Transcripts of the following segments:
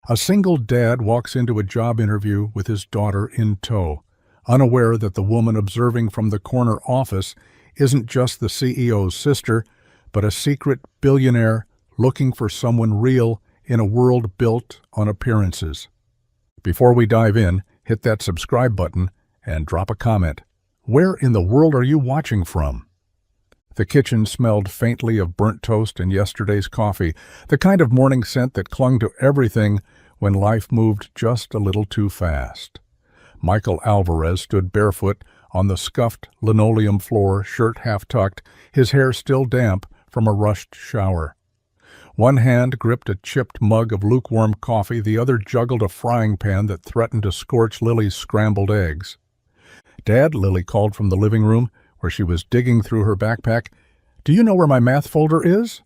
A single dad walks into a job interview with his daughter in tow, unaware that the woman observing from the corner office isn't just the CEO's sister, but a secret billionaire looking for someone real in a world built on appearances. Before we dive in, hit that subscribe button and drop a comment. Where in the world are you watching from? The kitchen smelled faintly of burnt toast and yesterday's coffee, the kind of morning scent that clung to everything when life moved just a little too fast. Michael Alvarez stood barefoot on the scuffed linoleum floor, shirt half tucked, his hair still damp from a rushed shower. One hand gripped a chipped mug of lukewarm coffee, the other juggled a frying pan that threatened to scorch Lily's scrambled eggs. "Dad," Lily called from the living room, where she was digging through her backpack, "do you know where my math folder is?"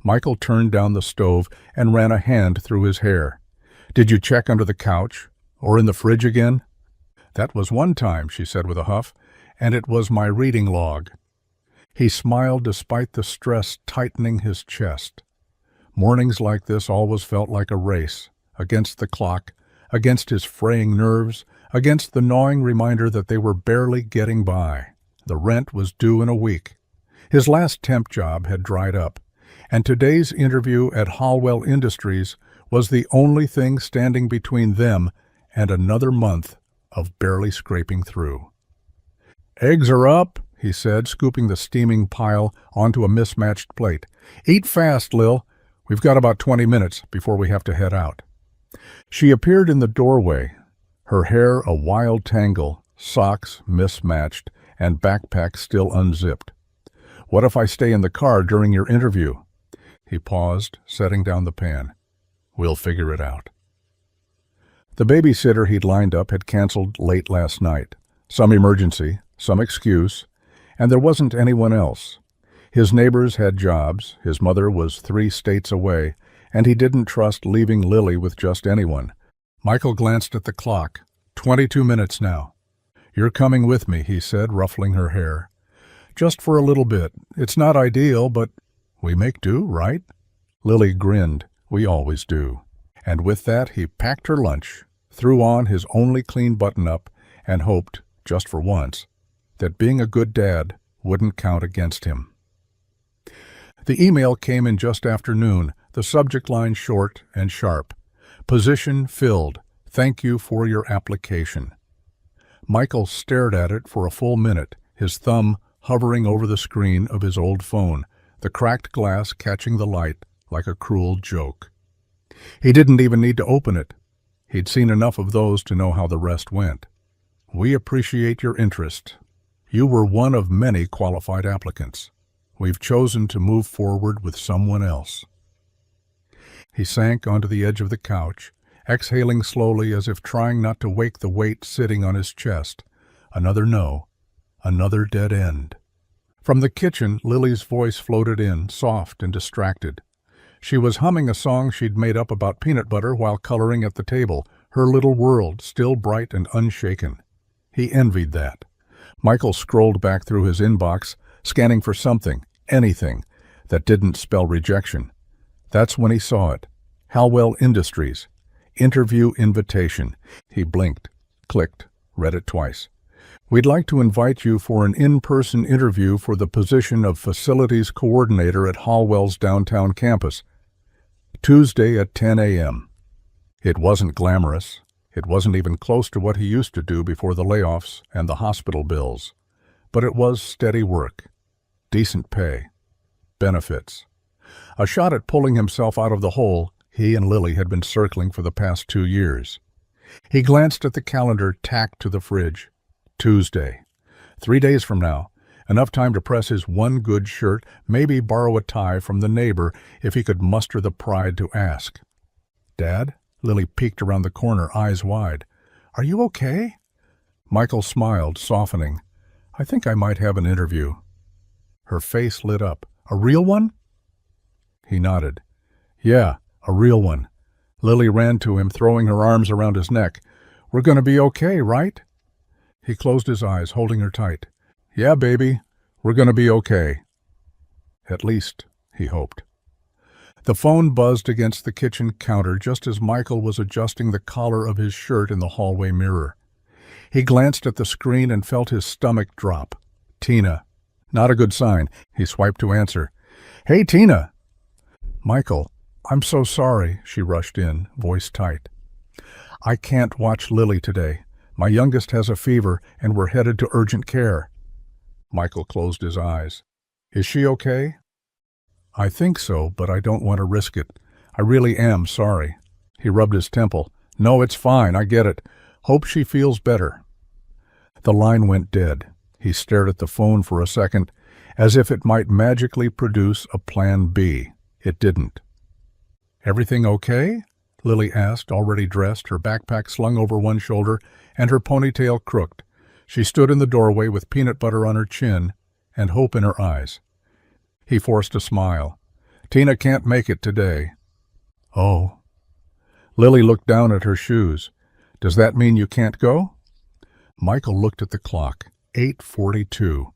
Michael turned down the stove and ran a hand through his hair. "Did you check under the couch? Or in the fridge again?" "That was one time," she said with a huff, "and it was my reading log." He smiled despite the stress tightening his chest. Mornings like this always felt like a race, against the clock, against his fraying nerves, against the gnawing reminder that they were barely getting by. The rent was due in a week. His last temp job had dried up, and today's interview at Hallwell Industries was the only thing standing between them and another month of barely scraping through. "Eggs are up," he said, scooping the steaming pile onto a mismatched plate. "Eat fast, Lil. We've got about 20 minutes before we have to head out." She appeared in the doorway, her hair a wild tangle, socks mismatched, and backpack still unzipped. "What if I stay in the car during your interview?" He paused, setting down the pan. "We'll figure it out." The babysitter he'd lined up had canceled late last night. Some emergency, some excuse, and there wasn't anyone else. His neighbors had jobs, his mother was 3 states away, and he didn't trust leaving Lily with just anyone. Michael glanced at the clock. 22 minutes now. "You're coming with me," he said, ruffling her hair. "Just for a little bit. It's not ideal, but we make do, right?" Lily grinned. "We always do." And with that, he packed her lunch, threw on his only clean button-up, and hoped, just for once, that being a good dad wouldn't count against him. The email came in just after noon, the subject line short and sharp. "Position filled. Thank you for your application." Michael stared at it for a full minute, his thumb hovering over the screen of his old phone, the cracked glass catching the light like a cruel joke. He didn't even need to open it. He'd seen enough of those to know how the rest went. "We appreciate your interest. You were one of many qualified applicants. We've chosen to move forward with someone else." He sank onto the edge of the couch, exhaling slowly as if trying not to wake the weight sitting on his chest. Another no, another dead end. From the kitchen, Lily's voice floated in, soft and distracted. She was humming a song she'd made up about peanut butter while coloring at the table, her little world still bright and unshaken. He envied that. Michael scrolled back through his inbox, scanning for something, anything, that didn't spell rejection. That's when he saw it. Hallwell Industries. Interview invitation. He blinked, clicked, read it twice. "We'd like to invite you for an in-person interview for the position of Facilities Coordinator at Hallwell's downtown campus. Tuesday at 10 a.m. It wasn't glamorous. It wasn't even close to what he used to do before the layoffs and the hospital bills. But it was steady work. Decent pay. Benefits. A shot at pulling himself out of the hole he and Lily had been circling for the past 2 years. He glanced at the calendar tacked to the fridge. Tuesday. 3 days from now. Enough time to press his one good shirt, maybe borrow a tie from the neighbor if he could muster the pride to ask. "Dad?" Lily peeked around the corner, eyes wide. "Are you okay?" Michael smiled, softening. "I think I might have an interview." Her face lit up. "A real one?" He nodded. "Yeah, a real one." Lily ran to him, throwing her arms around his neck. "We're going to be okay, right?" He closed his eyes, holding her tight. "Yeah, baby, we're going to be okay." At least, he hoped. The phone buzzed against the kitchen counter just as Michael was adjusting the collar of his shirt in the hallway mirror. He glanced at the screen and felt his stomach drop. Tina. Not a good sign. He swiped to answer. "Hey, Tina." "Michael, I'm so sorry," she rushed in, voice tight. "I can't watch Lily today. My youngest has a fever, and we're headed to urgent care." Michael closed his eyes. "Is she okay?" "I think so, but I don't want to risk it. I really am sorry." He rubbed his temple. "No, it's fine. I get it. Hope she feels better." The line went dead. He stared at the phone for a second, as if it might magically produce a plan B. It didn't. "Everything okay?" Lily asked, already dressed, her backpack slung over one shoulder and her ponytail crooked. She stood in the doorway with peanut butter on her chin and hope in her eyes. He forced a smile. "Tina can't make it today." "Oh." Lily looked down at her shoes. "Does that mean you can't go?" Michael looked at the clock. 8:42.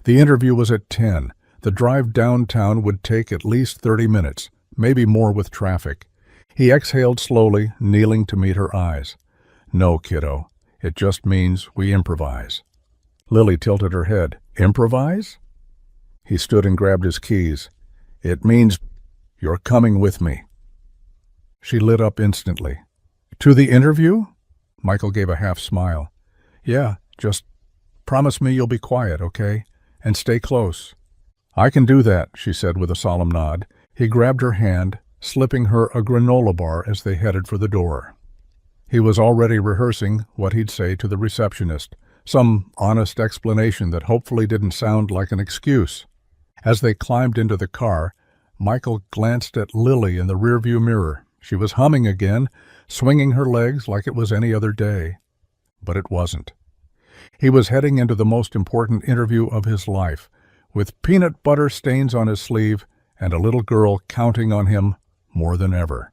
The interview was at 10. The drive downtown would take at least 30 minutes, maybe more with traffic. He exhaled slowly, kneeling to meet her eyes. "No, kiddo. It just means we improvise." Lily tilted her head. "Improvise?" He stood and grabbed his keys. "It means you're coming with me." She lit up instantly. "To the interview?" Michael gave a half smile. "Yeah, just promise me you'll be quiet, okay? And stay close." "I can do that," she said with a solemn nod. He grabbed her hand, slipping her a granola bar as they headed for the door. He was already rehearsing what he'd say to the receptionist, some honest explanation that hopefully didn't sound like an excuse. As they climbed into the car, Michael glanced at Lily in the rearview mirror. She was humming again, swinging her legs like it was any other day. But it wasn't. He was heading into the most important interview of his life, with peanut butter stains on his sleeve and a little girl counting on him more than ever.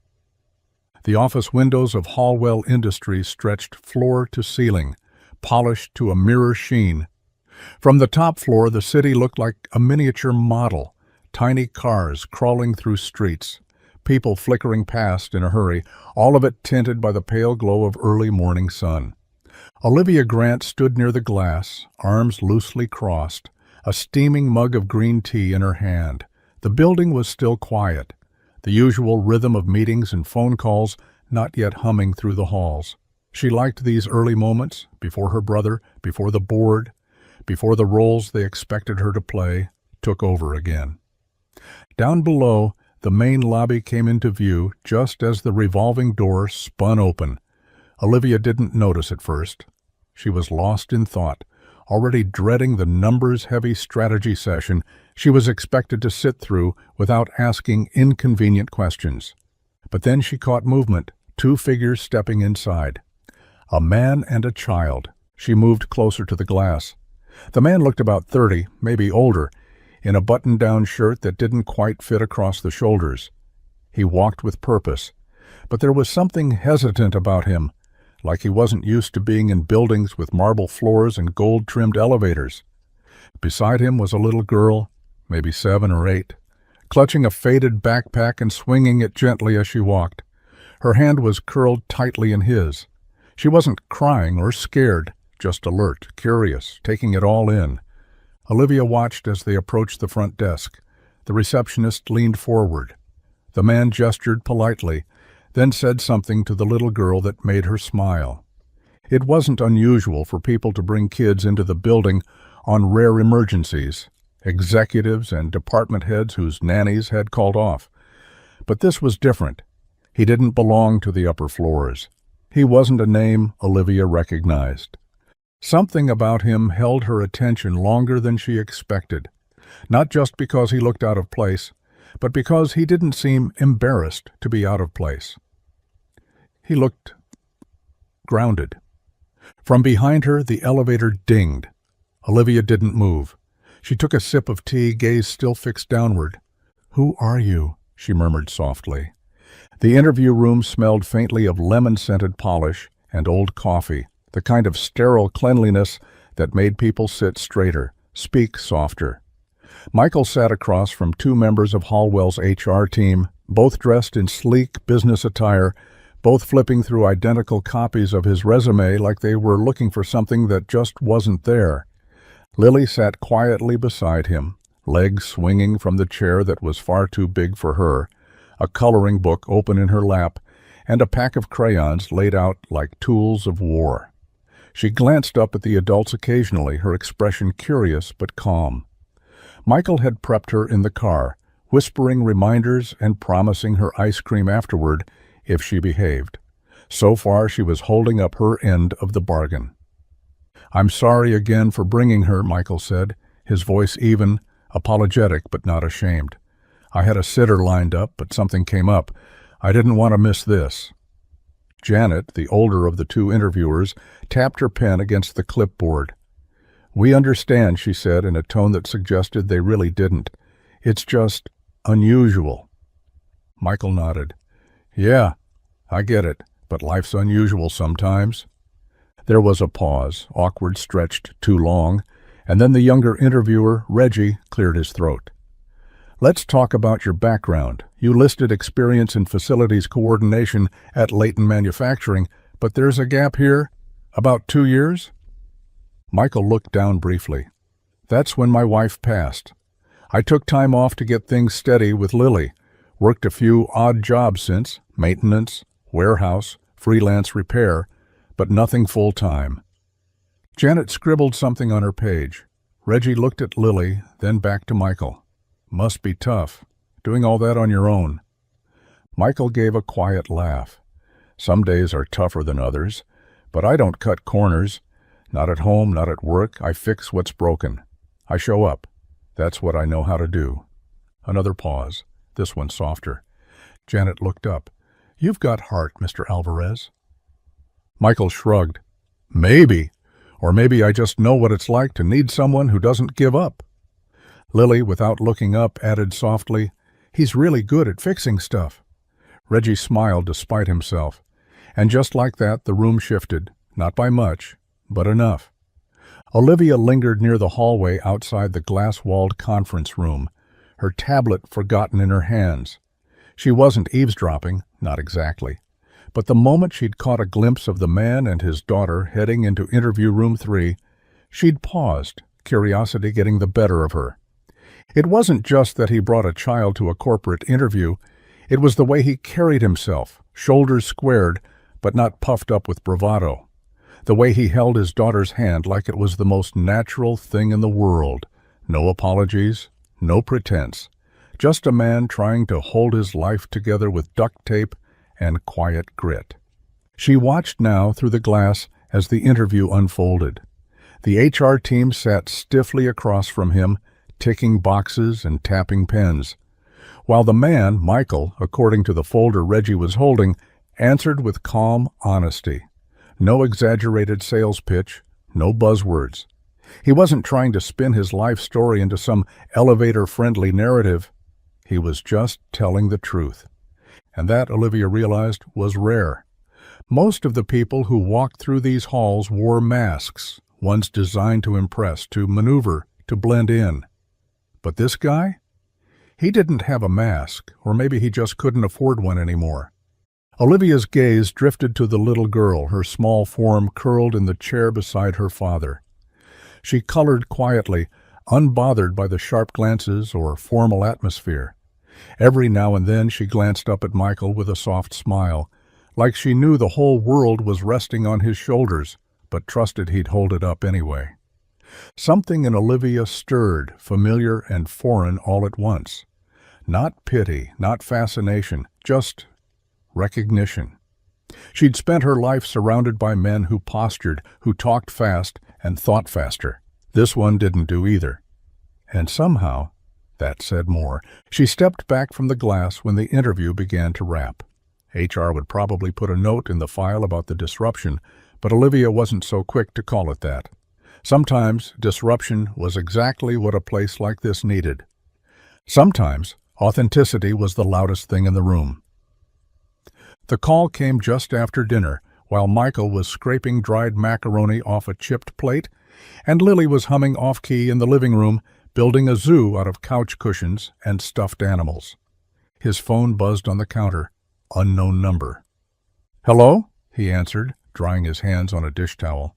The office windows of Hallwell Industries stretched floor to ceiling, polished to a mirror sheen. From the top floor, the city looked like a miniature model, tiny cars crawling through streets, people flickering past in a hurry, all of it tinted by the pale glow of early morning sun. Olivia Grant stood near the glass, arms loosely crossed, a steaming mug of green tea in her hand. The building was still quiet, the usual rhythm of meetings and phone calls not yet humming through the halls. She liked these early moments, before her brother, before the board, before the roles they expected her to play took over again. Down below, the main lobby came into view just as the revolving door spun open. Olivia didn't notice at first. She was lost in thought, already dreading the numbers-heavy strategy session she was expected to sit through without asking inconvenient questions. But then she caught movement, two figures stepping inside. A man and a child. She moved closer to the glass. The man looked about 30, maybe older, in a button-down shirt that didn't quite fit across the shoulders. He walked with purpose, but there was something hesitant about him, like he wasn't used to being in buildings with marble floors and gold-trimmed elevators. Beside him was a little girl, maybe 7 or 8, clutching a faded backpack and swinging it gently as she walked. Her hand was curled tightly in his. She wasn't crying or scared, just alert, curious, taking it all in. Olivia watched as they approached the front desk. The receptionist leaned forward. The man gestured politely, then said something to the little girl that made her smile. It wasn't unusual for people to bring kids into the building on rare emergencies, executives and department heads whose nannies had called off. But this was different. He didn't belong to the upper floors. He wasn't a name Olivia recognized. Something about him held her attention longer than she expected, not just because he looked out of place, but because he didn't seem embarrassed to be out of place. He looked grounded. From behind her, the elevator dinged. Olivia didn't move. She took a sip of tea, gaze still fixed downward. "Who are you?" she murmured softly. The interview room smelled faintly of lemon-scented polish and old coffee, the kind of sterile cleanliness that made people sit straighter, speak softer. Michael sat across from two members of Hallwell's HR team, both dressed in sleek business attire, both flipping through identical copies of his resume like they were looking for something that just wasn't there. Lily sat quietly beside him, legs swinging from the chair that was far too big for her, a coloring book open in her lap, and a pack of crayons laid out like tools of war. She glanced up at the adults occasionally, her expression curious but calm. Michael had prepped her in the car, whispering reminders and promising her ice cream afterward if she behaved. So far she was holding up her end of the bargain. "I'm sorry again for bringing her," Michael said, his voice even, apologetic but not ashamed. "I had a sitter lined up, but something came up. I didn't want to miss this." Janet, the older of the two interviewers, tapped her pen against the clipboard. "We understand," she said in a tone that suggested they really didn't. "It's just unusual." Michael nodded. "Yeah, I get it, but life's unusual sometimes." There was a pause, awkward, stretched too long, and then the younger interviewer, Reggie, cleared his throat. "Let's talk about your background. You listed experience in facilities coordination at Leighton Manufacturing, but there's a gap here? About 2 years?" Michael looked down briefly. "That's when my wife passed. I took time off to get things steady with Lily. Worked a few odd jobs since, maintenance, warehouse, freelance repair, but nothing full-time." Janet scribbled something on her page. Reggie looked at Lily, then back to Michael. "Must be tough, doing all that on your own." Michael gave a quiet laugh. "Some days are tougher than others, but I don't cut corners. Not at home, not at work. I fix what's broken. I show up. That's what I know how to do." Another pause, this one softer. Janet looked up. "You've got heart, Mr. Alvarez." Michael shrugged. "Maybe. Or maybe I just know what it's like to need someone who doesn't give up." Lily, without looking up, added softly, "He's really good at fixing stuff." Reggie smiled despite himself. And just like that, the room shifted, not by much, but enough. Olivia lingered near the hallway outside the glass-walled conference room, her tablet forgotten in her hands. She wasn't eavesdropping, not exactly. But the moment she'd caught a glimpse of the man and his daughter heading into interview room 3, she'd paused, curiosity getting the better of her. It wasn't just that he brought a child to a corporate interview, it was the way he carried himself, shoulders squared, but not puffed up with bravado. The way he held his daughter's hand like it was the most natural thing in the world. No apologies, no pretense. Just a man trying to hold his life together with duct tape and quiet grit. She watched now through the glass as the interview unfolded. The HR team sat stiffly across from him, ticking boxes and tapping pens, while the man, Michael, according to the folder Reggie was holding, answered with calm honesty. No exaggerated sales pitch, no buzzwords. He wasn't trying to spin his life story into some elevator-friendly narrative. He was just telling the truth. And that, Olivia realized, was rare. Most of the people who walked through these halls wore masks, ones designed to impress, to maneuver, to blend in. But this guy? He didn't have a mask, or maybe he just couldn't afford one anymore. Olivia's gaze drifted to the little girl, her small form curled in the chair beside her father. She colored quietly, unbothered by the sharp glances or formal atmosphere. Every now and then she glanced up at Michael with a soft smile, like she knew the whole world was resting on his shoulders, but trusted he'd hold it up anyway. Something in Olivia stirred, familiar and foreign all at once. Not pity, not fascination, just recognition. She'd spent her life surrounded by men who postured, who talked fast and thought faster. This one didn't do either. And somehow, that said more. She stepped back from the glass when the interview began to wrap. HR would probably put a note in the file about the disruption, but Olivia wasn't so quick to call it that. Sometimes disruption was exactly what a place like this needed. Sometimes authenticity was the loudest thing in the room. The call came just after dinner, while Michael was scraping dried macaroni off a chipped plate, and Lily was humming off-key in the living room, building a zoo out of couch cushions and stuffed animals. His phone buzzed on the counter. Unknown number. "Hello?" he answered, drying his hands on a dish towel.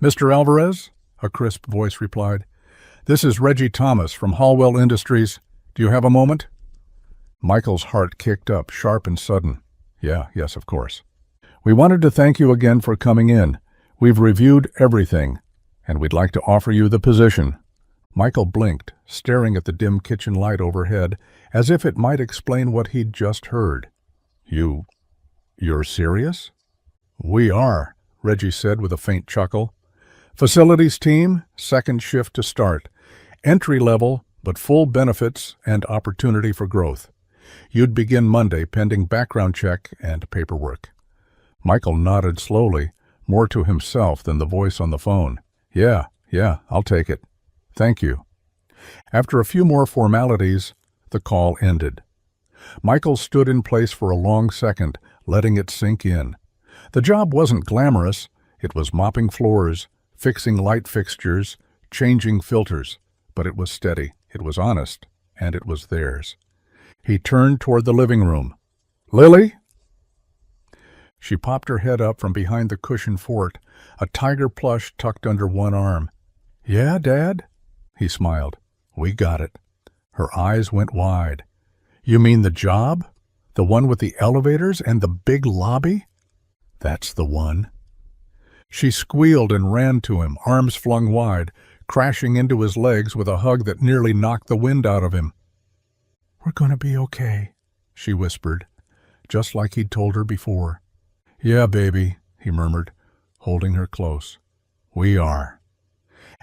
"Mr. Alvarez?" a crisp voice replied. "This is Reggie Thomas from Hallwell Industries. Do you have a moment?" Michael's heart kicked up, sharp and sudden. Yes, of course. "We wanted to thank you again for coming in. We've reviewed everything, and we'd like to offer you the position." Michael blinked, staring at the dim kitchen light overhead, as if it might explain what he'd just heard. You're serious?" "We are," Reggie said with a faint chuckle. "Facilities team, second shift to start. Entry level, but full benefits and opportunity for growth. You'd begin Monday pending background check and paperwork." Michael nodded slowly, more to himself than the voice on the phone. Yeah, I'll take it. Thank you." After a few more formalities, the call ended. Michael stood in place for a long second, letting it sink in. The job wasn't glamorous. It was mopping floors, fixing light fixtures, changing filters. But it was steady, it was honest, and it was theirs. He turned toward the living room. "Lily?" She popped her head up from behind the cushioned fort, a tiger plush tucked under one arm. "Yeah, Dad?" He smiled. "We got it." Her eyes went wide. "You mean the job? The one with the elevators and the big lobby?" "That's the one." She squealed and ran to him, arms flung wide, crashing into his legs with a hug that nearly knocked the wind out of him. "We're going to be okay," she whispered, just like he'd told her before. "Yeah, baby," he murmured, holding her close. "We are."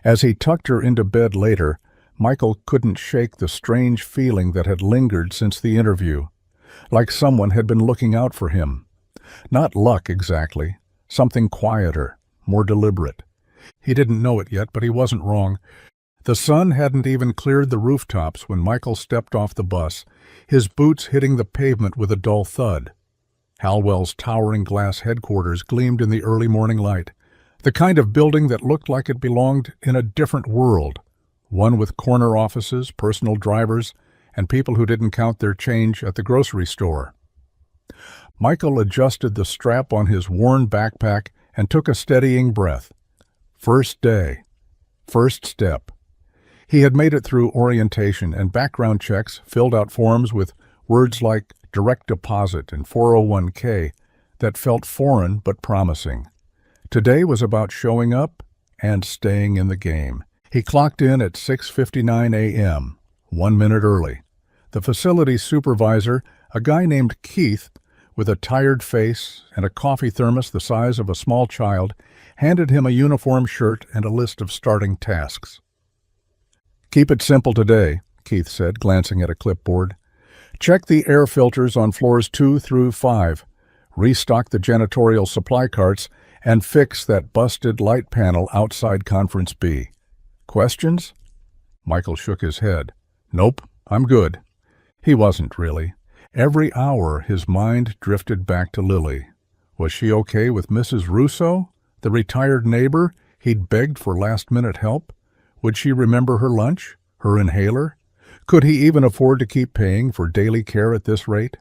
As he tucked her into bed later, Michael couldn't shake the strange feeling that had lingered since the interview, like someone had been looking out for him. Not luck exactly, something quieter, more deliberate. He didn't know it yet, but he wasn't wrong. The sun hadn't even cleared the rooftops when Michael stepped off the bus, his boots hitting the pavement with a dull thud. Hallwell's towering glass headquarters gleamed in the early morning light, the kind of building that looked like it belonged in a different world, one with corner offices, personal drivers, and people who didn't count their change at the grocery store. Michael adjusted the strap on his worn backpack and took a steadying breath. First day. First step. He had made it through orientation and background checks, filled out forms with words like direct deposit and 401k that felt foreign but promising. Today was about showing up and staying in the game. He clocked in at 6:59 a.m., 1 minute early. The facilities supervisor, a guy named Keith, with a tired face and a coffee thermos the size of a small child, handed him a uniform shirt and a list of starting tasks. "Keep it simple today," Keith said, glancing at a clipboard. "Check the air filters on floors 2 through 5, restock the janitorial supply carts, and fix that busted light panel outside Conference B. Questions?" Michael shook his head. "Nope, I'm good." He wasn't really. Every hour his mind drifted back to Lily. Was she okay with Mrs. Russo, the retired neighbor he'd begged for last-minute help? Would she remember her lunch, her inhaler? Could he even afford to keep paying for daily care at this rate?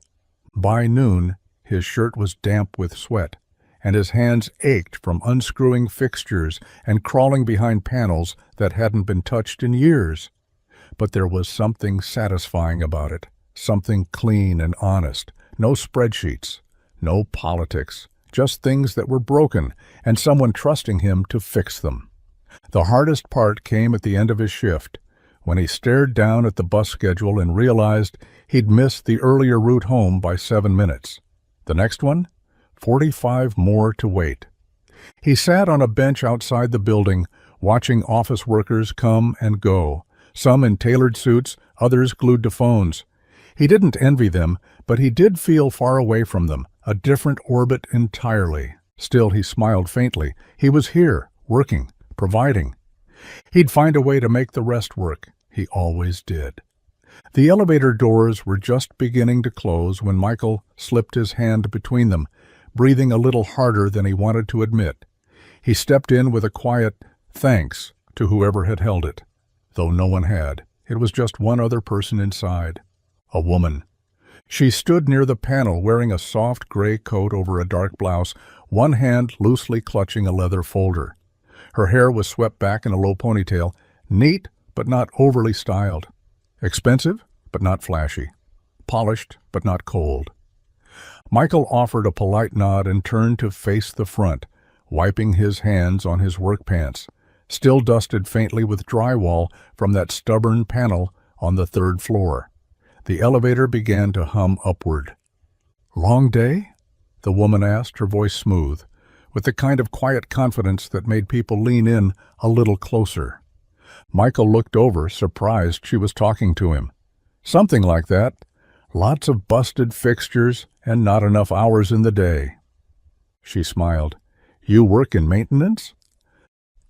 By noon, his shirt was damp with sweat, and his hands ached from unscrewing fixtures and crawling behind panels that hadn't been touched in years. But there was something satisfying about it, something clean and honest. No spreadsheets, no politics, just things that were broken and someone trusting him to fix them. The hardest part came at the end of his shift, when he stared down at the bus schedule and realized he'd missed the earlier route home by 7 minutes. The next one? 45 more to wait. He sat on a bench outside the building, watching office workers come and go, some in tailored suits, others glued to phones. He didn't envy them, but he did feel far away from them, a different orbit entirely. Still, he smiled faintly. He was here, working, providing. He'd find a way to make the rest work. He always did. The elevator doors were just beginning to close when Michael slipped his hand between them, breathing a little harder than he wanted to admit. He stepped in with a quiet thanks to whoever had held it, though no one had. It was just one other person inside. A woman. She stood near the panel wearing a soft gray coat over a dark blouse, one hand loosely clutching a leather folder. Her hair was swept back in a low ponytail, neat but not overly styled. Expensive but not flashy. Polished but not cold. Michael offered a polite nod and turned to face the front, wiping his hands on his work pants, still dusted faintly with drywall from that stubborn panel on the third floor. The elevator began to hum upward. "Long day?" the woman asked, her voice smooth, with the kind of quiet confidence that made people lean in a little closer. Michael looked over, surprised she was talking to him. "Something like that. Lots of busted fixtures and not enough hours in the day." She smiled. "You work in maintenance?"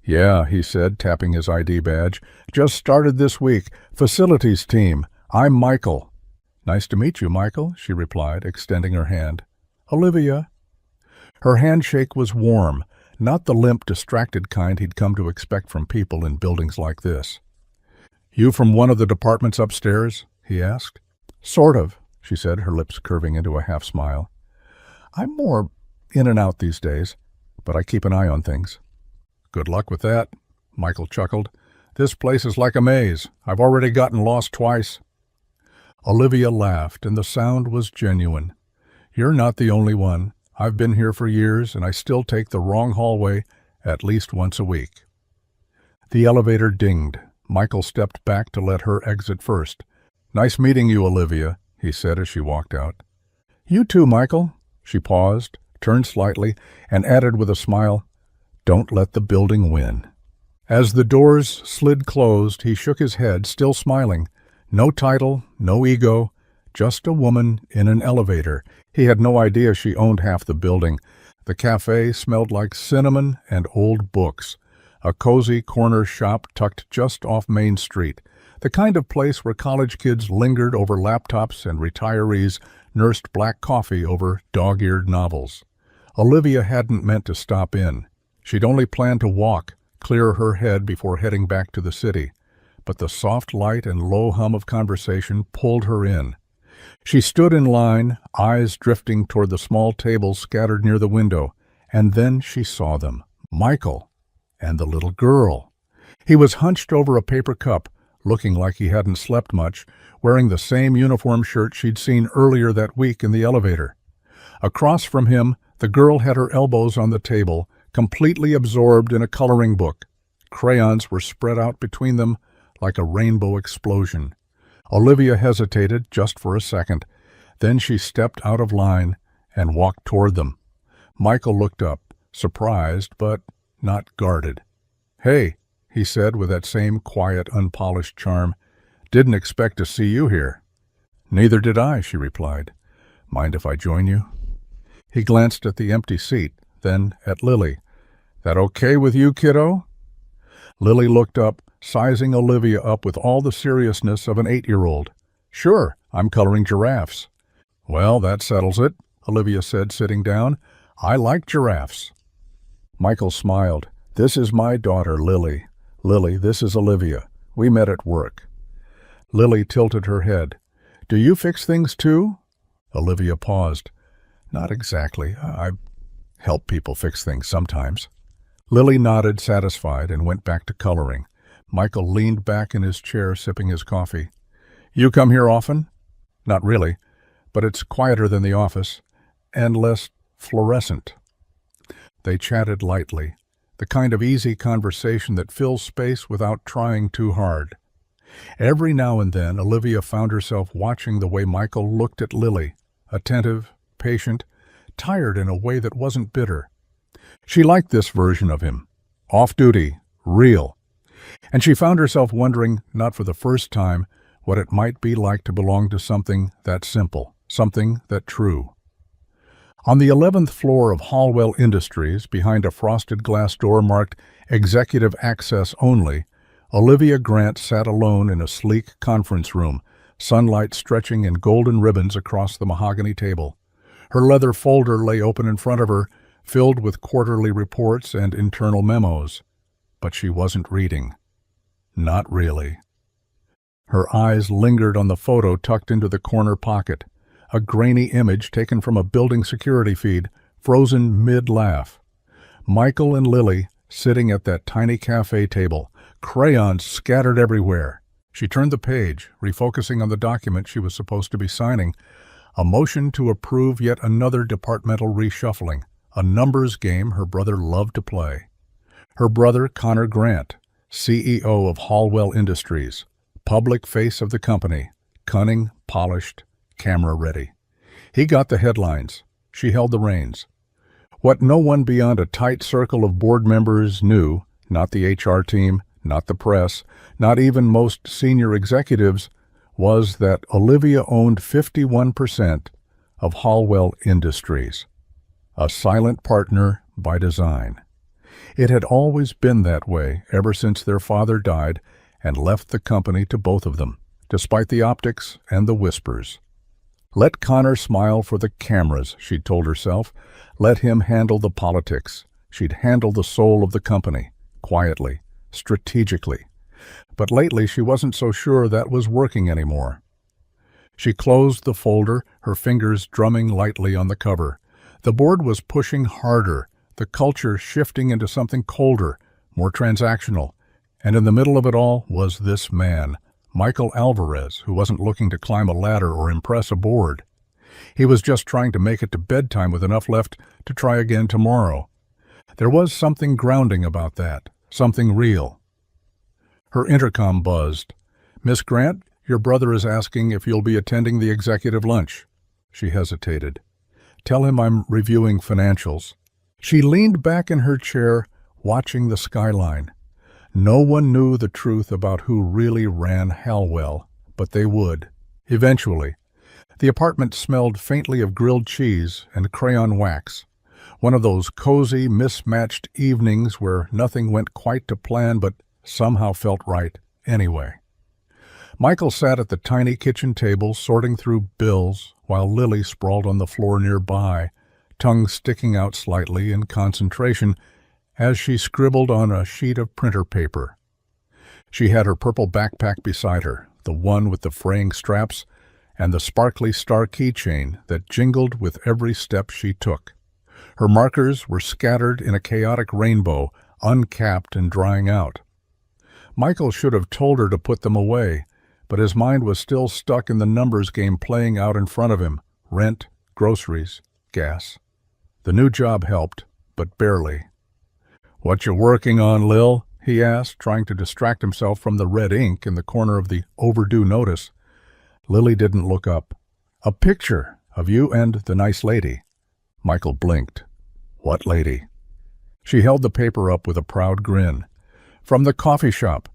"Yeah," he said, tapping his ID badge. "Just started this week. Facilities team. I'm Michael." "Nice to meet you, Michael," she replied, extending her hand. "Olivia." Her handshake was warm, not the limp, distracted kind he'd come to expect from people in buildings like this. "You from one of the departments upstairs?" he asked. "Sort of," she said, her lips curving into a half smile. "I'm more in and out these days, but I keep an eye on things." "Good luck with that," Michael chuckled. "This place is like a maze. I've already gotten lost twice." Olivia laughed, and the sound was genuine. "You're not the only one. I've been here for years, and I still take the wrong hallway at least once a week." The elevator dinged. Michael stepped back to let her exit first. "Nice meeting you, Olivia," he said as she walked out. "You too, Michael." She paused, turned slightly, and added with a smile, "Don't let the building win." As the doors slid closed, he shook his head, still smiling. No title, no ego, just a woman in an elevator. He had no idea she owned half the building. The cafe smelled like cinnamon and old books. A cozy corner shop tucked just off Main Street. The kind of place where college kids lingered over laptops and retirees nursed black coffee over dog-eared novels. Olivia hadn't meant to stop in. She'd only planned to walk, clear her head before heading back to the city. But the soft light and low hum of conversation pulled her in. She stood in line, eyes drifting toward the small tables scattered near the window, and then she saw them. Michael and the little girl. He was hunched over a paper cup, looking like he hadn't slept much, wearing the same uniform shirt she'd seen earlier that week in the elevator. Across from him, the girl had her elbows on the table, completely absorbed in a coloring book. Crayons were spread out between them like a rainbow explosion. Olivia hesitated just for a second. Then she stepped out of line and walked toward them. Michael looked up, surprised but not guarded. "Hey," he said with that same quiet, unpolished charm. "Didn't expect to see you here." "Neither did I," she replied. "Mind if I join you?" He glanced at the empty seat, then at Lily. "That okay with you, kiddo?" Lily looked up, sizing Olivia up with all the seriousness of an 8-year-old. "Sure, I'm coloring giraffes." "Well, that settles it," Olivia said, sitting down. "I like giraffes." Michael smiled. "This is my daughter, Lily. Lily, this is Olivia. We met at work." Lily tilted her head. "Do you fix things too?" Olivia paused. "Not exactly. I help people fix things sometimes." Lily nodded, satisfied, and went back to coloring. Michael leaned back in his chair, sipping his coffee. "You come here often?" "Not really, but it's quieter than the office, and less fluorescent." They chatted lightly, the kind of easy conversation that fills space without trying too hard. Every now and then, Olivia found herself watching the way Michael looked at Lily, attentive, patient, tired in a way that wasn't bitter. She liked this version of him, off-duty, real. And she found herself wondering, not for the first time, what it might be like to belong to something that simple, something that true. On the 11th floor of Hallwell Industries, behind a frosted glass door marked Executive Access Only, Olivia Grant sat alone in a sleek conference room, sunlight stretching in golden ribbons across the mahogany table. Her leather folder lay open in front of her, filled with quarterly reports and internal memos. But she wasn't reading. Not really. Her eyes lingered on the photo tucked into the corner pocket, a grainy image taken from a building security feed, frozen mid-laugh. Michael and Lily sitting at that tiny cafe table, crayons scattered everywhere. She turned the page, refocusing on the document she was supposed to be signing, a motion to approve yet another departmental reshuffling, a numbers game her brother loved to play. Her brother, Connor Grant, CEO of Hallwell Industries, public face of the company, cunning, polished, camera ready. He got the headlines. She held the reins. What no one beyond a tight circle of board members knew, not the HR team, not the press, not even most senior executives, was that Olivia owned 51% of Hallwell Industries, a silent partner by design. It had always been that way ever since their father died and left the company to both of them, despite the optics and the whispers. Let Connor smile for the cameras, she'd told herself. Let him handle the politics. She'd handle the soul of the company, quietly, strategically. But lately she wasn't so sure that was working anymore. She closed the folder, her fingers drumming lightly on the cover. The board was pushing harder, the culture shifting into something colder, more transactional. And in the middle of it all was this man, Michael Alvarez, who wasn't looking to climb a ladder or impress a board. He was just trying to make it to bedtime with enough left to try again tomorrow. There was something grounding about that, something real. Her intercom buzzed. "Miss Grant, your brother is asking if you'll be attending the executive lunch." She hesitated. "Tell him I'm reviewing financials." She leaned back in her chair, watching the skyline. No one knew the truth about who really ran Hallwell, but they would, eventually. The apartment smelled faintly of grilled cheese and crayon wax. One of those cozy, mismatched evenings where nothing went quite to plan but somehow felt right anyway. Michael sat at the tiny kitchen table sorting through bills while Lily sprawled on the floor nearby, tongue sticking out slightly in concentration as she scribbled on a sheet of printer paper. She had her purple backpack beside her, the one with the fraying straps and the sparkly star keychain that jingled with every step she took. Her markers were scattered in a chaotic rainbow, uncapped and drying out. Michael should have told her to put them away, but his mind was still stuck in the numbers game playing out in front of him. Rent, groceries, gas. The new job helped, but barely. "What you working on, Lil?" he asked, trying to distract himself from the red ink in the corner of the overdue notice. Lily didn't look up. "A picture of you and the nice lady." Michael blinked. "What lady?" She held the paper up with a proud grin. "From the coffee shop.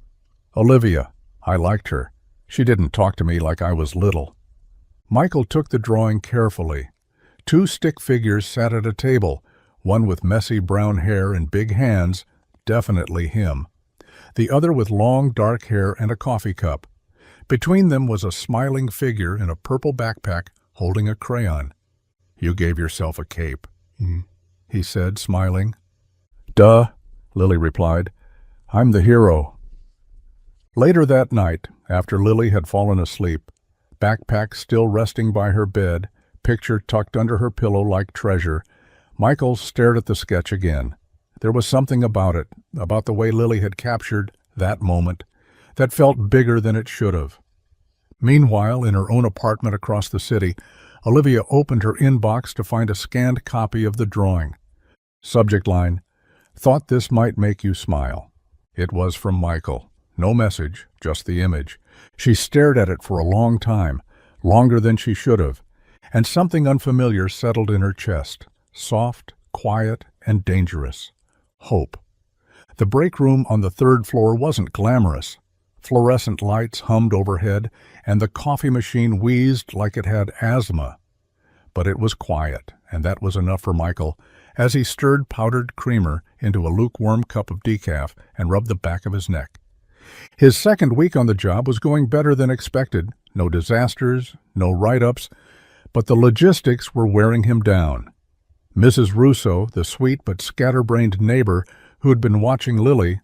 Olivia. I liked her. She didn't talk to me like I was little." Michael took the drawing carefully. 2 stick figures sat at a table, one with messy brown hair and big hands, definitely him. The other with long dark hair and a coffee cup. Between them was a smiling figure in a purple backpack holding a crayon. "You gave yourself a cape," he said, smiling. "Duh," Lily replied. "I'm the hero." Later that night, after Lily had fallen asleep, backpack still resting by her bed, picture tucked under her pillow like treasure, Michael stared at the sketch again. There was something about it, about the way Lily had captured that moment, that felt bigger than it should have. Meanwhile, in her own apartment across the city, Olivia opened her inbox to find a scanned copy of the drawing. Subject line, "Thought this might make you smile." It was from Michael. No message, just the image. She stared at it for a long time, longer than she should have, and something unfamiliar settled in her chest, soft, quiet, and dangerous. Hope. The break room on the 3rd floor wasn't glamorous. Fluorescent lights hummed overhead, and the coffee machine wheezed like it had asthma. But it was quiet, and that was enough for Michael, as he stirred powdered creamer into a lukewarm cup of decaf and rubbed the back of his neck. His second week on the job was going better than expected. No disasters, no write-ups, but the logistics were wearing him down. Mrs. Russo, the sweet but scatterbrained neighbor who'd been watching Lily,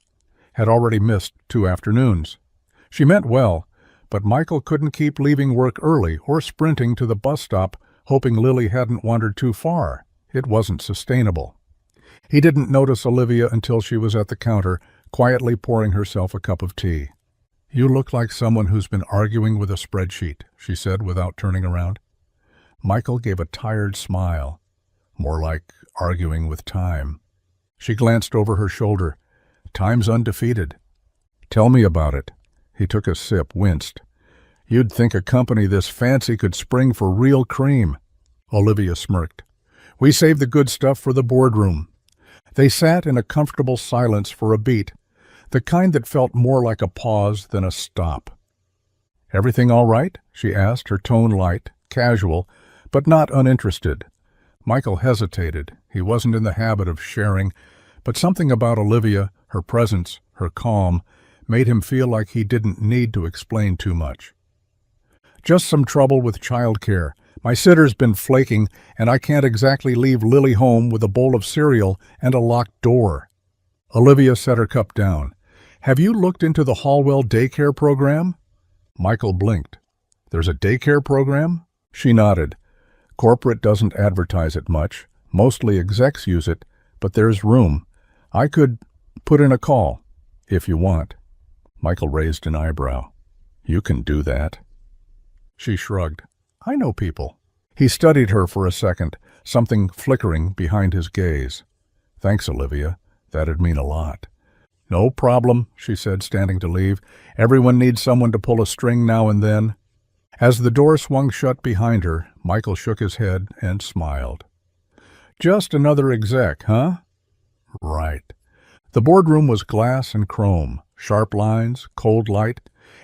had already missed 2 afternoons. She meant well, But Michael couldn't keep leaving work early or sprinting to the bus stop hoping Lily hadn't wandered too far. It wasn't sustainable. He didn't notice Olivia until she was at the counter, quietly pouring herself a cup of tea. "You look like someone who's been arguing with a spreadsheet," she said without turning around. Michael gave a tired smile. "More like arguing with time." She glanced over her shoulder. "Time's undefeated." "Tell me about it." He took a sip, winced. "You'd think a company this fancy could spring for real cream." Olivia smirked. "We save the good stuff for the boardroom." They sat in a comfortable silence for a beat, the kind that felt more like a pause than a stop. "Everything all right?" she asked, her tone light, casual, but not uninterested. Michael hesitated. He wasn't in the habit of sharing, but something about Olivia, her presence, her calm, made him feel like he didn't need to explain too much. "Just some trouble with childcare. My sitter's been flaking, and I can't exactly leave Lily home with a bowl of cereal and a locked door." Olivia set her cup down. "Have you looked into the Hallwell daycare program?" Michael blinked. "There's a daycare program?" She nodded. "Corporate doesn't advertise it much. Mostly execs use it, but there's room. I could put in a call, if you want." Michael raised an eyebrow. "You can do that." She shrugged. "I know people." He studied her for a second, something flickering behind his gaze. "Thanks, Olivia. That'd mean a lot." "No problem," she said, standing to leave. "Everyone needs someone to pull a string now and then." As the door swung shut behind her, Michael shook his head and smiled. "Just another exec, huh?" "Right." The boardroom was glass and chrome, sharp lines, cold light,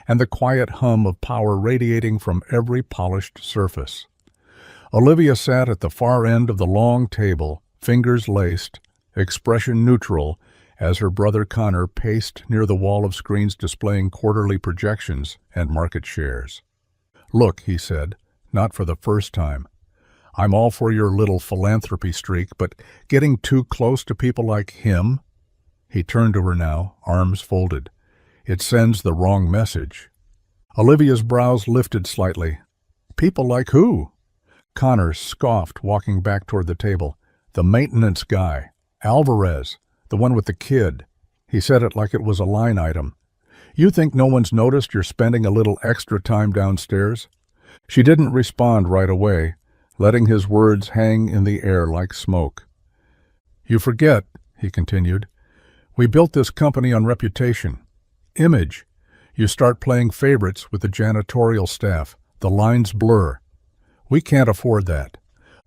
and the quiet hum of power radiating from every polished surface. Olivia sat at the far end of the long table, fingers laced, expression neutral, as her brother Connor paced near the wall of screens displaying quarterly projections and market shares. "Look," he said, not for the first time. "I'm all for your little philanthropy streak, but getting too close to people like him?" He turned to her now, arms folded. "It sends the wrong message." Olivia's brows lifted slightly. "People like who?" Connor scoffed, walking back toward the table. "The maintenance guy. Alvarez. The one with the kid." He said it like it was a line item. "You think no one's noticed you're spending a little extra time downstairs?" She didn't respond right away, letting his words hang in the air like smoke. "You forget," he continued. "We built this company on reputation. Image. You start playing favorites with the janitorial staff. The lines blur. We can't afford that."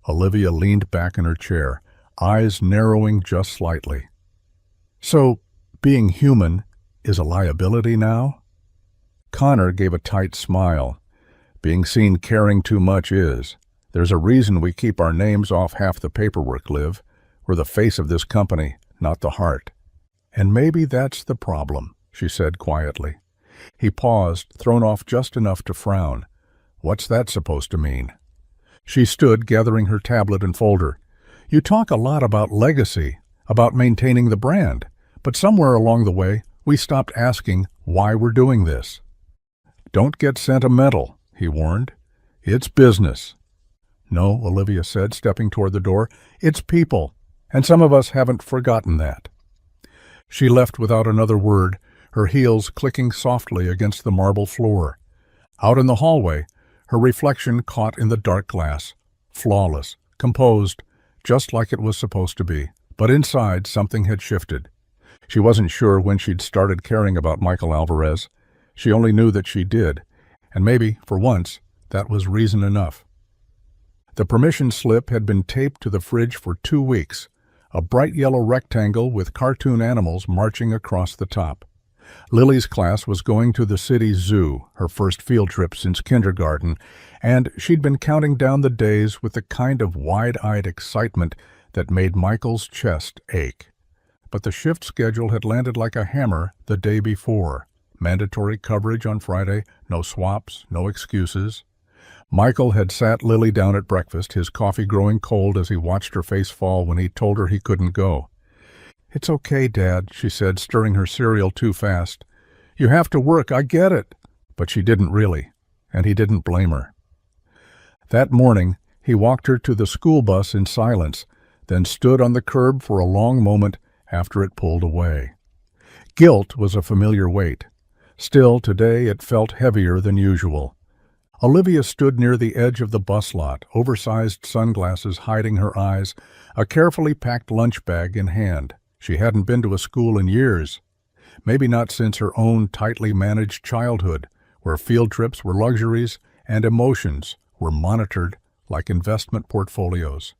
Olivia leaned back in her chair, eyes narrowing just slightly. "So, being human is a liability now?" Connor gave a tight smile. "Being seen caring too much is. There's a reason we keep our names off half the paperwork, Liv. We're the face of this company, not the heart." "And maybe that's the problem," she said quietly. He paused, thrown off just enough to frown. "What's that supposed to mean?" She stood, gathering her tablet and folder. "You talk a lot about legacy, about maintaining the brand, but somewhere along the way, we stopped asking why we're doing this." "Don't get sentimental," he warned. "It's business." "No," Olivia said, stepping toward the door. "It's people, and some of us haven't forgotten that." She left without another word, her heels clicking softly against the marble floor. Out in the hallway, her reflection caught in the dark glass, flawless, composed, just like it was supposed to be. But inside, something had shifted. She wasn't sure when she'd started caring about Michael Alvarez. She only knew that she did, and maybe, for once, that was reason enough. The permission slip had been taped to the fridge for 2 weeks, a bright yellow rectangle with cartoon animals marching across the top. Lily's class was going to the city zoo, her first field trip since kindergarten, and she'd been counting down the days with the kind of wide-eyed excitement that made Michael's chest ache. But the shift schedule had landed like a hammer the day before. Mandatory coverage on Friday, no swaps, no excuses. Michael had sat Lily down at breakfast, his coffee growing cold as he watched her face fall when he told her he couldn't go. "It's okay, Dad," she said, stirring her cereal too fast. "You have to work, I get it. But she didn't really, and he didn't blame her. That morning, he walked her to the school bus in silence, then stood on the curb for a long moment after it pulled away. Guilt was a familiar weight. Still, today it felt heavier than usual. Olivia stood near the edge of the bus lot, oversized sunglasses hiding her eyes, a carefully packed lunch bag in hand. She hadn't been to a school in years, maybe not since her own tightly managed childhood, where field trips were luxuries and emotions were monitored like investment portfolios.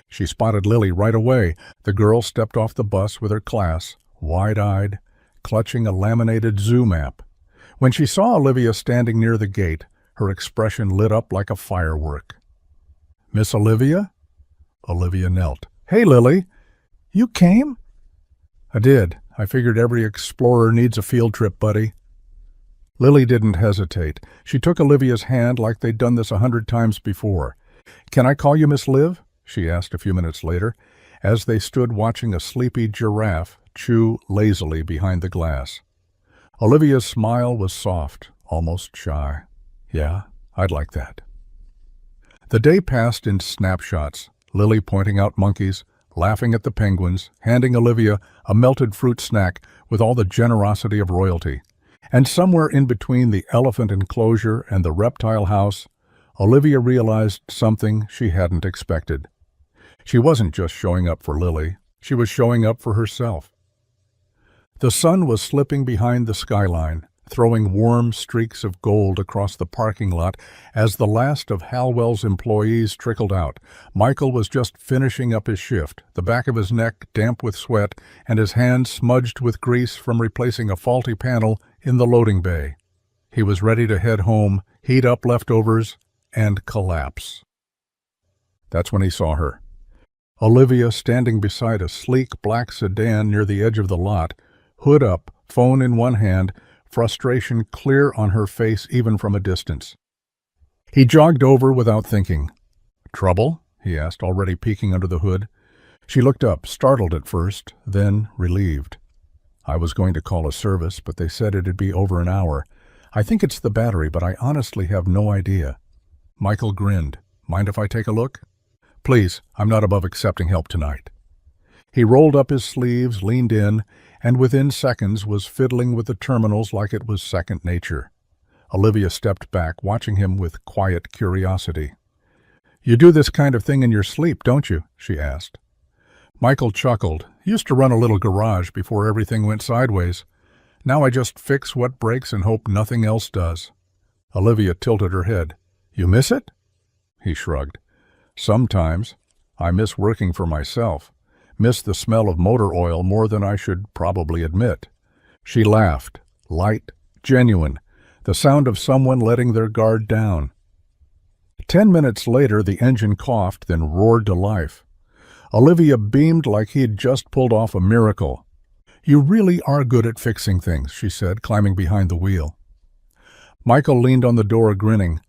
She spotted Lily right away. The girl stepped off the bus with her class, wide-eyed, clutching a laminated zoo map. When she saw Olivia standing near the gate, her expression lit up like a firework. "Miss Olivia?" Olivia knelt. "Hey, Lily. You came?" "I did. I figured every explorer needs a field trip, buddy." Lily didn't hesitate. She took Olivia's hand like they'd done this 100 times before. "Can I call you Miss Liv?" she asked a few minutes later, as they stood watching a sleepy giraffe chew lazily behind the glass. Olivia's smile was soft, almost shy. "Yeah, I'd like that." The day passed in snapshots, Lily pointing out monkeys, laughing at the penguins, handing Olivia a melted fruit snack with all the generosity of royalty. And somewhere in between the elephant enclosure and the reptile house, Olivia realized something she hadn't expected. She wasn't just showing up for Lily, she was showing up for herself. The sun was slipping behind the skyline, throwing warm streaks of gold across the parking lot as the last of Halwell's employees trickled out. Michael was just finishing up his shift, the back of his neck damp with sweat and his hands smudged with grease from replacing a faulty panel in the loading bay. He was ready to head home, heat up leftovers, and collapse. That's when he saw her. Olivia standing beside a sleek black sedan near the edge of the lot, hood up, phone in one hand, frustration clear on her face even from a distance. He jogged over without thinking. "Trouble?" he asked, already peeking under the hood. She looked up, startled at first, then relieved. "I was going to call a service, but they said it'd be over an hour. I think it's the battery, but I honestly have no idea." Michael grinned. "Mind if I take a look?" "Please, I'm not above accepting help tonight." He rolled up his sleeves, leaned in, and within seconds was fiddling with the terminals like it was second nature. Olivia stepped back, watching him with quiet curiosity. "You do this kind of thing in your sleep, don't you?" she asked. Michael chuckled. "Used to run a little garage before everything went sideways. Now I just fix what breaks and hope nothing else does." Olivia tilted her head. "You miss it?" He shrugged. "Sometimes. I miss working for myself. Miss the smell of motor oil more than I should probably admit." She laughed, light, genuine, the sound of someone letting their guard down. 10 minutes later, the engine coughed, then roared to life. Olivia beamed like he'd just pulled off a miracle. "You really are good at fixing things," she said, climbing behind the wheel. Michael leaned on the door, grinning.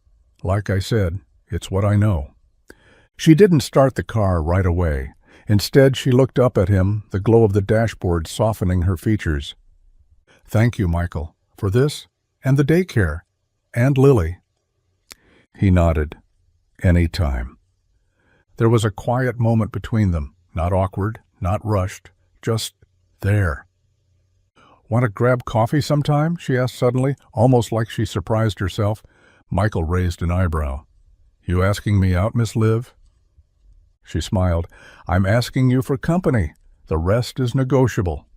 "Like I said, it's what I know." She didn't start the car right away. Instead, she looked up at him, the glow of the dashboard softening her features. "Thank you, Michael, for this, and the daycare, and Lily." He nodded. "Any time." There was a quiet moment between them, not awkward, not rushed, just there. "Want to grab coffee sometime?" she asked suddenly, almost like she surprised herself. Michael raised an eyebrow. "You asking me out, Miss Liv?" She smiled. "I'm asking you for company. The rest is negotiable."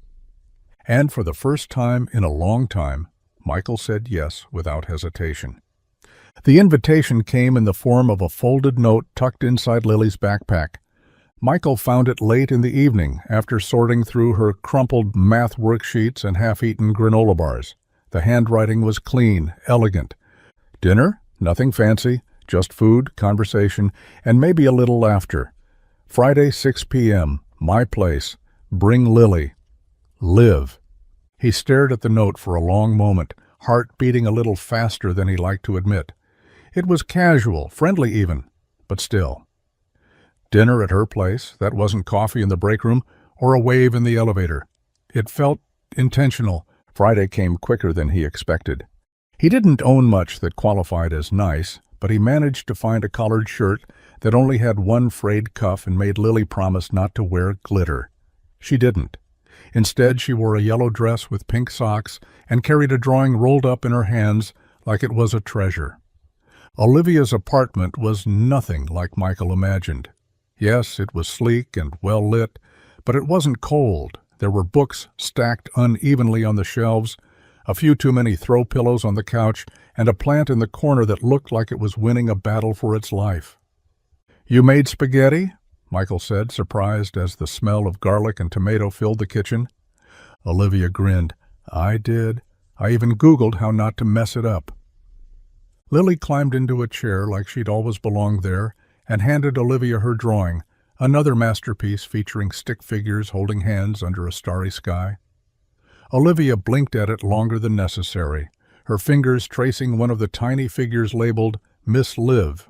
And for the first time in a long time, Michael said yes without hesitation. The invitation came in the form of a folded note tucked inside Lily's backpack. Michael found it late in the evening after sorting through her crumpled math worksheets and half-eaten granola bars. The handwriting was clean, elegant. "Dinner? Nothing fancy. Just food, conversation, and maybe a little laughter. Friday, 6 p.m., my place. Bring Lily. Live." He stared at the note for a long moment, heart beating a little faster than he liked to admit. It was casual, friendly even, but still. Dinner at her place, that wasn't coffee in the break room or a wave in the elevator. It felt intentional. Friday came quicker than he expected. He didn't own much that qualified as nice, but he managed to find a collared shirt that only had one frayed cuff and made Lily promise not to wear glitter. She didn't. Instead, she wore a yellow dress with pink socks and carried a drawing rolled up in her hands like it was a treasure. Olivia's apartment was nothing like Michael imagined. Yes, it was sleek and well lit, but it wasn't cold. There were books stacked unevenly on the shelves, a few too many throw pillows on the couch, and a plant in the corner that looked like it was winning a battle for its life. "You made spaghetti?" Michael said, surprised as the smell of garlic and tomato filled the kitchen. Olivia grinned. "I did. I even Googled how not to mess it up." Lily climbed into a chair like she'd always belonged there and handed Olivia her drawing, another masterpiece featuring stick figures holding hands under a starry sky. Olivia blinked at it longer than necessary, her fingers tracing one of the tiny figures labeled Miss Liv.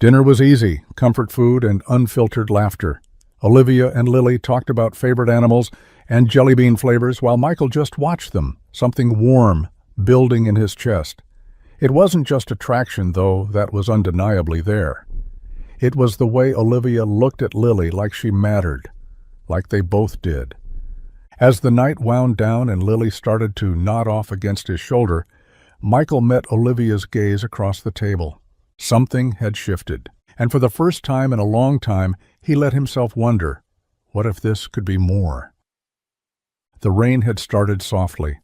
Dinner was easy, comfort food and unfiltered laughter. Olivia and Lily talked about favorite animals and jelly bean flavors while Michael just watched them, something warm building in his chest. It wasn't just attraction, though, that was undeniably there. It was the way Olivia looked at Lily like she mattered, like they both did. As the night wound down and Lily started to nod off against his shoulder, Michael met Olivia's gaze across the table. Something had shifted, and for the first time in a long time, he let himself wonder, what if this could be more? The rain had started softly,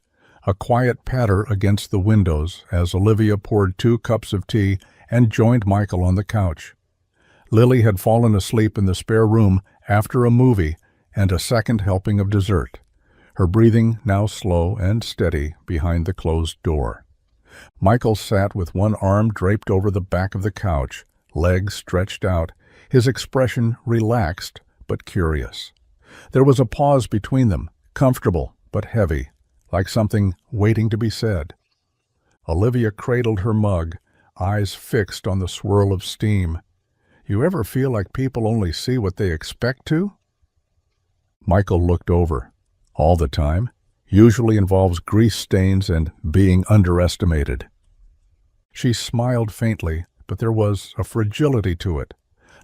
a quiet patter against the windows as Olivia poured 2 cups of tea and joined Michael on the couch. Lily had fallen asleep in the spare room after a movie and a second helping of dessert, her breathing now slow and steady behind the closed door. Michael sat with one arm draped over the back of the couch, legs stretched out, his expression relaxed but curious. There was a pause between them, comfortable but heavy, like something waiting to be said. Olivia cradled her mug, eyes fixed on the swirl of steam. "You ever feel like people only see what they expect to?" Michael looked over. "All the time. Usually involves grease stains and being underestimated." She smiled faintly, but there was a fragility to it,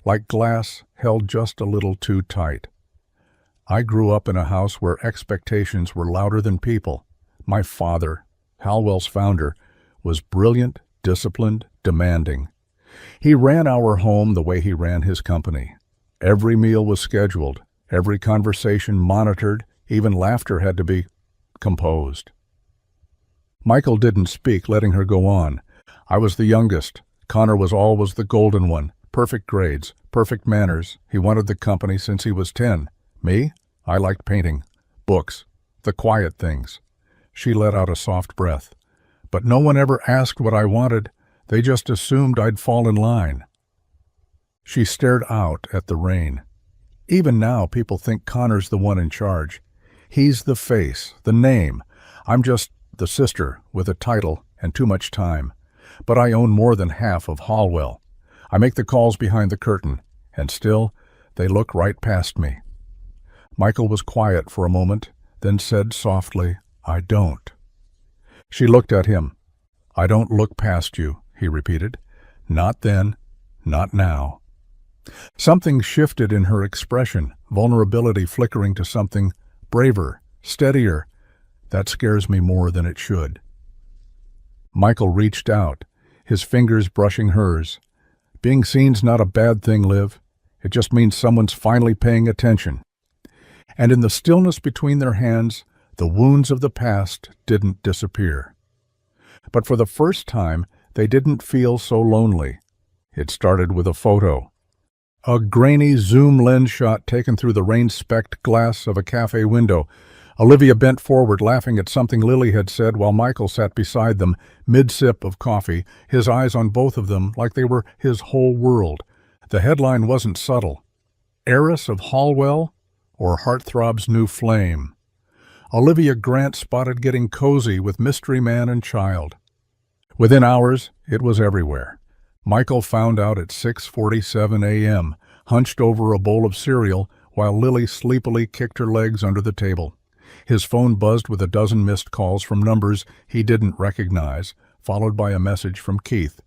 like glass held just a little too tight. "I grew up in a house where expectations were louder than people. My father, Halwell's founder, was brilliant, disciplined, demanding. He ran our home the way he ran his company. Every meal was scheduled, every conversation monitored, even laughter had to be composed." Michael didn't speak, letting her go on. "I was the youngest. Connor was always the golden one. Perfect grades, perfect manners. He wanted the company since he was 10. Me? I liked painting, books, the quiet things." She let out a soft breath. "But no one ever asked what I wanted. They just assumed I'd fall in line." She stared out at the rain. "Even now, people think Connor's the one in charge. He's the face, the name. I'm just the sister with a title and too much time. But I own more than half of Halwell. I make the calls behind the curtain, and still, they look right past me." Michael was quiet for a moment, then said softly, "I don't." She looked at him. "I don't look past you," he repeated. "Not then, not now." Something shifted in her expression, vulnerability flickering to something braver, steadier. "That scares me more than it should." Michael reached out, his fingers brushing hers. "Being seen's not a bad thing, Liv. It just means someone's finally paying attention." And in the stillness between their hands, the wounds of the past didn't disappear. But for the first time, they didn't feel so lonely. It started with a photo. A grainy zoom lens shot taken through the rain-specked glass of a cafe window. Olivia bent forward, laughing at something Lily had said while Michael sat beside them, mid-sip of coffee, his eyes on both of them like they were his whole world. The headline wasn't subtle. "Heiress of Halwell or Heartthrob's New Flame?" Olivia Grant spotted getting cozy with mystery man and child. Within hours, it was everywhere. Michael found out at 6:47 a.m., hunched over a bowl of cereal while Lily sleepily kicked her legs under the table. His phone buzzed with a dozen missed calls from numbers he didn't recognize, followed by a message from Keith.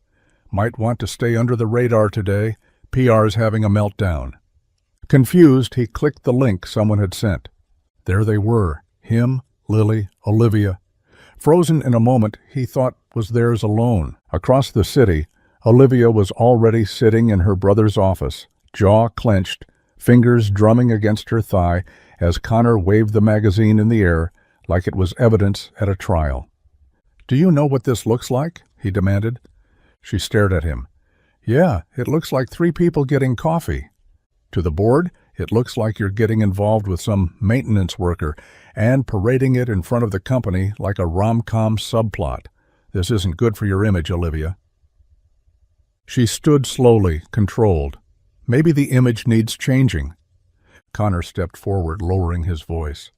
Might want to stay under the radar today. PR's having a meltdown. Confused, he clicked the link someone had sent. There they were, him, Lily, Olivia. Frozen in a moment he thought was theirs alone. Across the city, Olivia was already sitting in her brother's office, jaw clenched, fingers drumming against her thigh as Connor waved the magazine in the air like it was evidence at a trial. "Do you know what this looks like?" he demanded. She stared at him. "Yeah, it looks like 3 people getting coffee." To the board, "It looks like you're getting involved with some maintenance worker and parading it in front of the company like a rom-com subplot. This isn't good for your image, Olivia." She stood slowly, controlled. Maybe the image needs changing. Connor stepped forward, lowering his voice.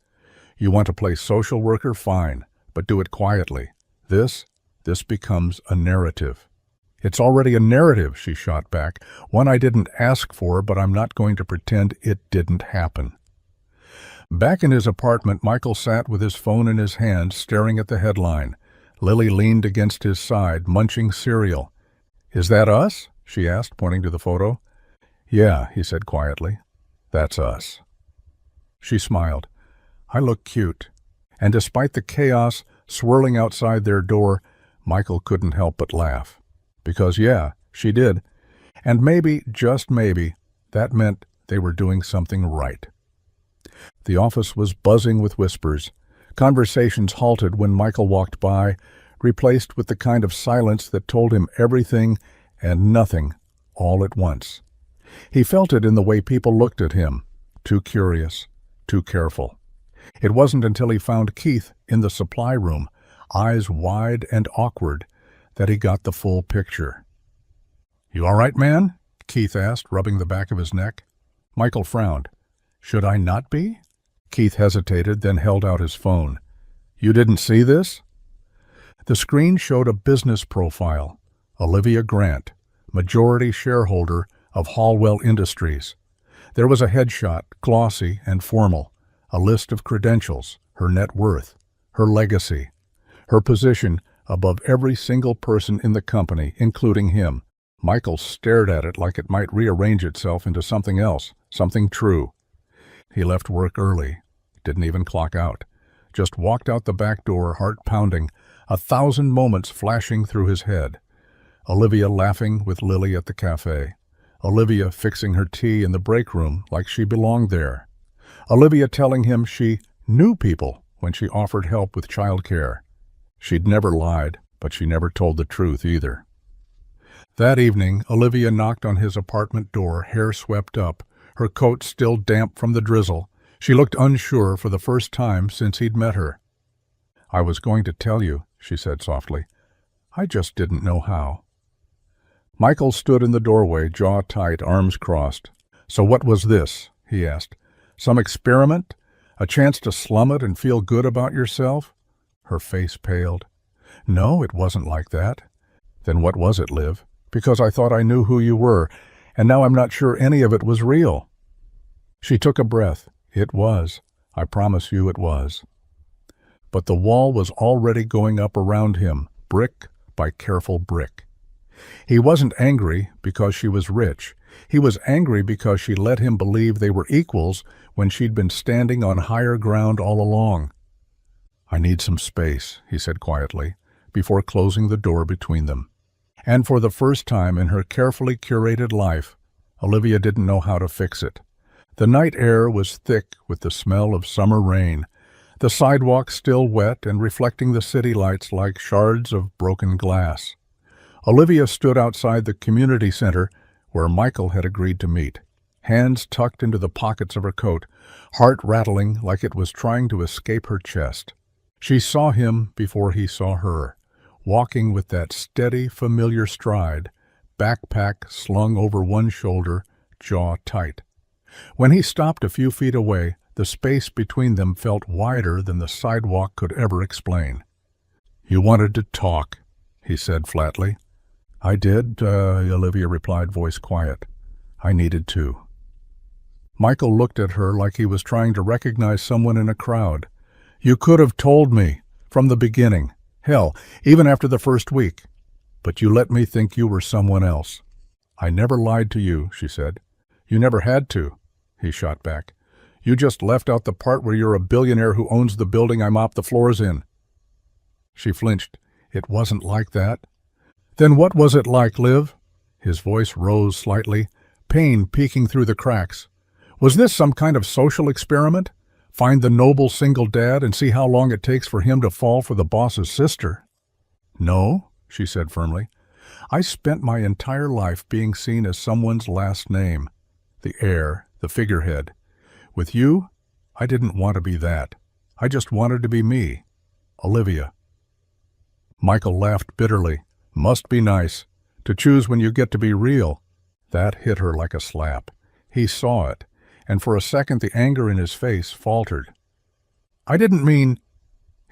"You want to play social worker? Fine, but do it quietly. This becomes a narrative." "It's already a narrative," she shot back. "One I didn't ask for, but I'm not going to pretend it didn't happen." Back in his apartment, Michael sat with his phone in his hand, staring at the headline. Lily leaned against his side, munching cereal. "Is that us?" she asked, pointing to the photo. "Yeah," he said quietly. "That's us." She smiled. "I look cute." And despite the chaos swirling outside their door, Michael couldn't help but laugh. Because, yeah, she did. And maybe, just maybe, that meant they were doing something right. The office was buzzing with whispers. Conversations halted when Michael walked by, replaced with the kind of silence that told him everything and nothing all at once. He felt it in the way people looked at him, too curious, too careful. It wasn't until he found Keith in the supply room, eyes wide and awkward, that he got the full picture. "You all right, man?" Keith asked, rubbing the back of his neck. Michael frowned. "Should I not be?" Keith hesitated, then held out his phone. "You didn't see this?" The screen showed a business profile. Olivia Grant, majority shareholder of Hallwell Industries. There was a headshot, glossy and formal, a list of credentials, her net worth, her legacy, her position above every single person in the company, including him. Michael stared at it like it might rearrange itself into something else, something true. He left work early, didn't even clock out, just walked out the back door, heart pounding, 1,000 moments flashing through his head. Olivia laughing with Lily at the cafe. Olivia fixing her tea in the break room like she belonged there. Olivia telling him she knew people when she offered help with childcare. She'd never lied, but she never told the truth either. That evening, Olivia knocked on his apartment door, hair swept up, her coat still damp from the drizzle. She looked unsure for the first time since he'd met her. "I was going to tell you," she said softly. "I just didn't know how." Michael stood in the doorway, jaw tight, arms crossed. "So what was this?" he asked. "Some experiment? A chance to slum it and feel good about yourself?" Her face paled. "No, it wasn't like that." "Then what was it, Liv? Because I thought I knew who you were, and now I'm not sure any of it was real." She took a breath. "It was. I promise you it was." But the wall was already going up around him, brick by careful brick. He wasn't angry because she was rich. He was angry because she let him believe they were equals when she'd been standing on higher ground all along. "I need some space," he said quietly, before closing the door between them. And for the first time in her carefully curated life, Olivia didn't know how to fix it. The night air was thick with the smell of summer rain, the sidewalk still wet and reflecting the city lights like shards of broken glass. Olivia stood outside the community center where Michael had agreed to meet, hands tucked into the pockets of her coat, heart rattling like it was trying to escape her chest. She saw him before he saw her, walking with that steady, familiar stride, backpack slung over one shoulder, jaw tight. When he stopped a few feet away, the space between them felt wider than the sidewalk could ever explain. "You wanted to talk," he said flatly. "I did," Olivia replied, voice quiet. "I needed to." Michael looked at her like he was trying to recognize someone in a crowd. You could have told me from the beginning. Hell, even after the first week. But you let me think you were someone else. I never lied to you, she said. You never had to, he shot back. You just left out the part where you're a billionaire who owns the building I mop the floors in. She flinched. It wasn't like that. Then what was it like, Liv? His voice rose slightly, pain peeking through the cracks. Was this some kind of social experiment? Find the noble single dad and see how long it takes for him to fall for the boss's sister? No, she said firmly. I spent my entire life being seen as someone's last name, the heir, the figurehead. With you, I didn't want to be that. I just wanted to be me, Olivia. Michael laughed bitterly. Must be nice, to choose when you get to be real. That hit her like a slap. He saw it, and for a second the anger in his face faltered. I didn't mean...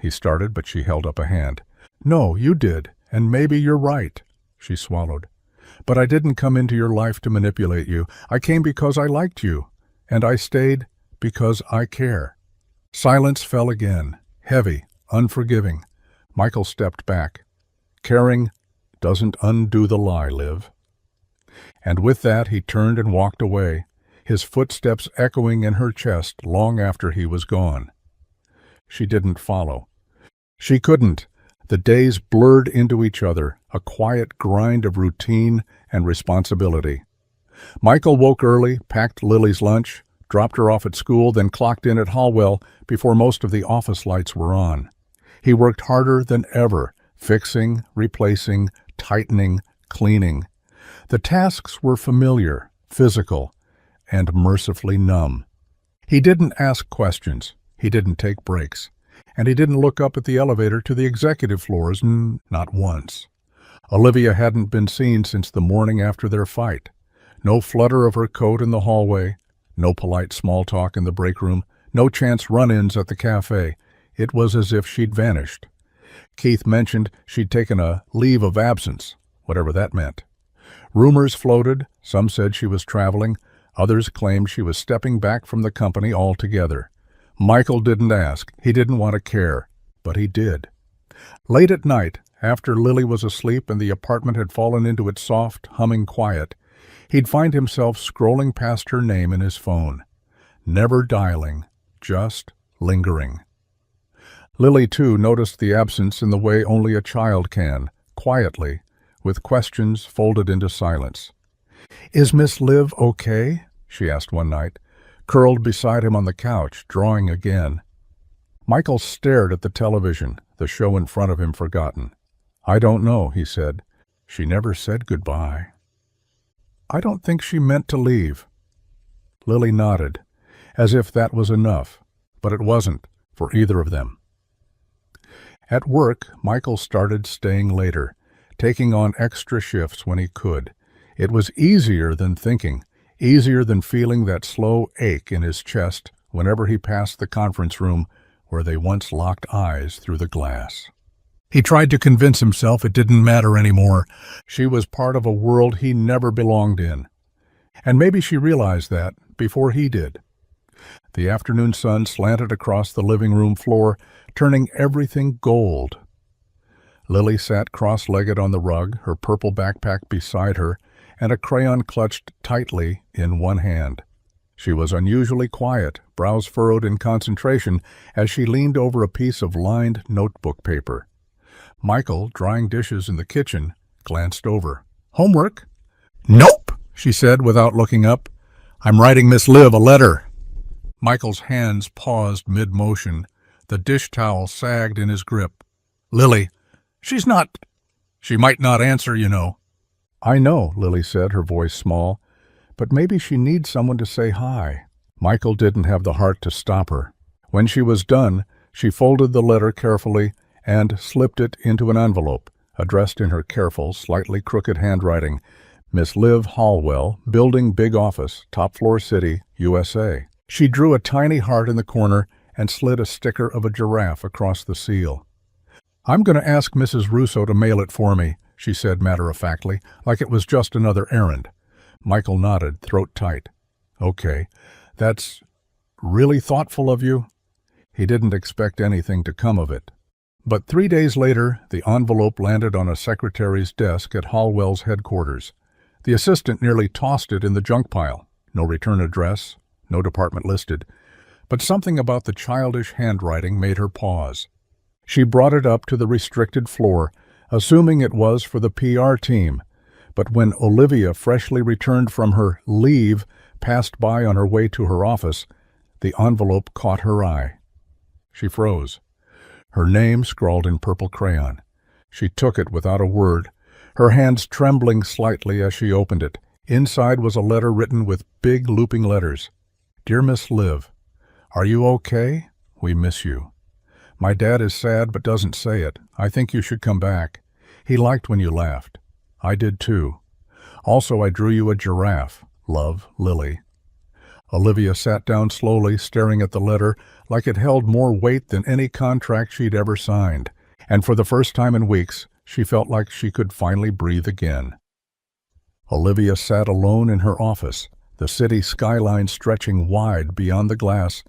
He started, but she held up a hand. No, you did, and maybe you're right, she swallowed. But I didn't come into your life to manipulate you. I came because I liked you, and I stayed because I care. Silence fell again, heavy, unforgiving. Michael stepped back. Caring doesn't undo the lie, Liv. And with that he turned and walked away, his footsteps echoing in her chest long after he was gone. She didn't follow. She couldn't. The days blurred into each other, a quiet grind of routine and responsibility. Michael woke early, packed Lily's lunch, dropped her off at school, then clocked in at Hallwell before most of the office lights were on. He worked harder than ever, fixing, replacing, tightening, cleaning. The tasks were familiar, physical, and mercifully numb. He didn't ask questions. He didn't take breaks. And he didn't look up at the elevator to the executive floors, not once. Olivia hadn't been seen since the morning after their fight. No flutter of her coat in the hallway, no polite small talk in the break room, no chance run-ins at the cafe. It was as if she'd vanished. Keith mentioned she'd taken a leave of absence, whatever that meant. Rumors floated. Some said she was traveling. Others claimed she was stepping back from the company altogether. Michael didn't ask. He didn't want to care. But he did. Late at night, after Lily was asleep and the apartment had fallen into its soft, humming quiet, he'd find himself scrolling past her name in his phone. Never dialing, just lingering. Lily, too, noticed the absence in the way only a child can, quietly, with questions folded into silence. "Is Miss Liv okay?" she asked one night, curled beside him on the couch, drawing again. Michael stared at the television, the show in front of him forgotten. "I don't know," he said. "She never said goodbye." "I don't think she meant to leave." Lily nodded, as if that was enough, but it wasn't, for either of them. At work, Michael started staying later, taking on extra shifts when he could. It was easier than thinking, easier than feeling that slow ache in his chest whenever he passed the conference room where they once locked eyes through the glass. He tried to convince himself it didn't matter anymore. She was part of a world he never belonged in. And maybe she realized that before he did. The afternoon sun slanted across the living room floor, turning everything gold. Lily sat cross-legged on the rug, her purple backpack beside her, and a crayon clutched tightly in one hand. She was unusually quiet, brows furrowed in concentration, as she leaned over a piece of lined notebook paper. Michael, drying dishes in the kitchen, glanced over. "Homework?" "Nope," she said without looking up. "I'm writing Miss Liv a letter." Michael's hands paused mid-motion. The dish towel sagged in his grip. "Lily, she's not... She might not answer, you know." "I know," Lily said, her voice small. "But maybe she needs someone to say hi." Michael didn't have the heart to stop her. When she was done, she folded the letter carefully and slipped it into an envelope, addressed in her careful, slightly crooked handwriting, "Miss Liv Hallwell, Building Big Office, Top Floor City, USA." She drew a tiny heart in the corner and slid a sticker of a giraffe across the seal. "I'm going to ask Mrs. Russo to mail it for me," she said matter-of-factly, like it was just another errand. Michael nodded, throat tight. "Okay, that's really thoughtful of you." He didn't expect anything to come of it. But 3 days later, the envelope landed on a secretary's desk at Hallwell's headquarters. The assistant nearly tossed it in the junk pile. No return address, no department listed. But something about the childish handwriting made her pause. She brought it up to the restricted floor, assuming it was for the PR team. But when Olivia, freshly returned from her leave, passed by on her way to her office, the envelope caught her eye. She froze. Her name scrawled in purple crayon. She took it without a word, her hands trembling slightly as she opened it. Inside was a letter written with big looping letters. Dear Miss Liv, are you okay? We miss you. My dad is sad but doesn't say it. I think you should come back. He liked when you laughed. I did too. Also, I drew you a giraffe. Love, Lily. Olivia sat down slowly, staring at the letter like it held more weight than any contract she'd ever signed, and for the first time in weeks, she felt like she could finally breathe again. Olivia sat alone in her office, the city skyline stretching wide beyond the glass,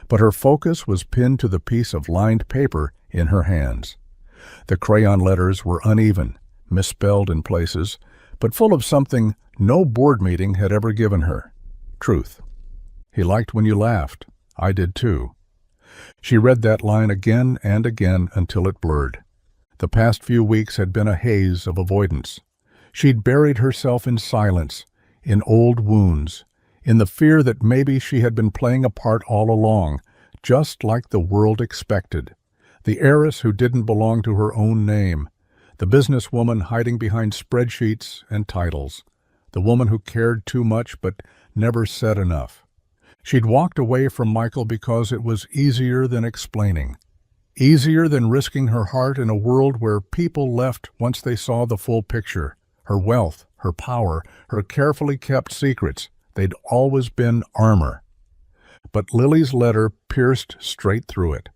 but her focus was pinned to the piece of lined paper in her hands. The crayon letters were uneven, misspelled in places, but full of something no board meeting had ever given her. Truth. He liked when you laughed. I did too. She read that line again and again until it blurred. The past few weeks had been a haze of avoidance. She'd buried herself in silence, in old wounds, in the fear that maybe she had been playing a part all along, just like the world expected. The heiress who didn't belong to her own name, the businesswoman hiding behind spreadsheets and titles, the woman who cared too much but never said enough. She'd walked away from Michael because it was easier than explaining, easier than risking her heart in a world where people left once they saw the full picture. Her wealth, her power, her carefully kept secrets, they'd always been armor. But Lily's letter pierced straight through it.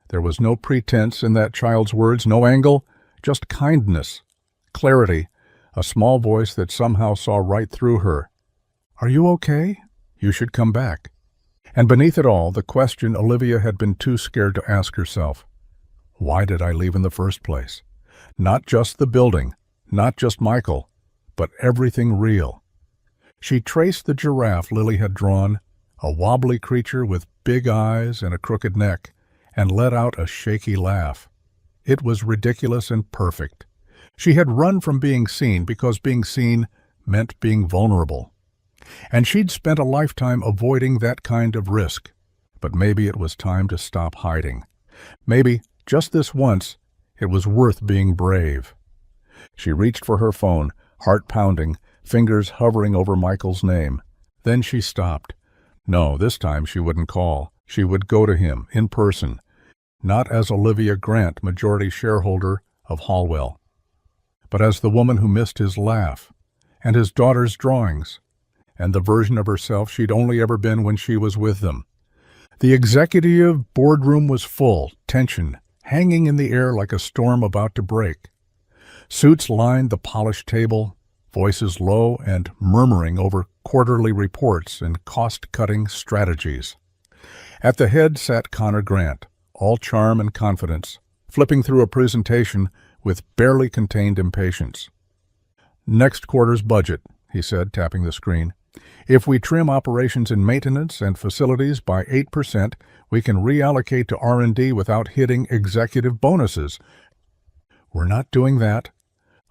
There was no pretense in that child's words, no angle, just kindness, clarity, a small voice that somehow saw right through her. Are you okay? You should come back. And beneath it all, the question Olivia had been too scared to ask herself. Why did I leave in the first place? Not just the building, not just Michael, but everything real. She traced the giraffe Lily had drawn, a wobbly creature with big eyes and a crooked neck, and let out a shaky laugh. It was ridiculous and perfect. She had run from being seen because being seen meant being vulnerable. And she'd spent a lifetime avoiding that kind of risk. But maybe it was time to stop hiding. Maybe, just this once, it was worth being brave. She reached for her phone, heart pounding, fingers hovering over Michael's name. Then she stopped. No, this time she wouldn't call. She would go to him, in person. Not as Olivia Grant, majority shareholder of Hallwell, but as the woman who missed his laugh, and his daughter's drawings, and the version of herself she'd only ever been when she was with them. The executive boardroom was full, tension hanging in the air like a storm about to break. Suits lined the polished table, voices low and murmuring over quarterly reports and cost-cutting strategies. At the head sat Connor Grant, all charm and confidence, flipping through a presentation with barely contained impatience. Next quarter's budget, he said, tapping the screen. If we trim operations and maintenance and facilities by 8%, we can reallocate to R&D without hitting executive bonuses. We're not doing that.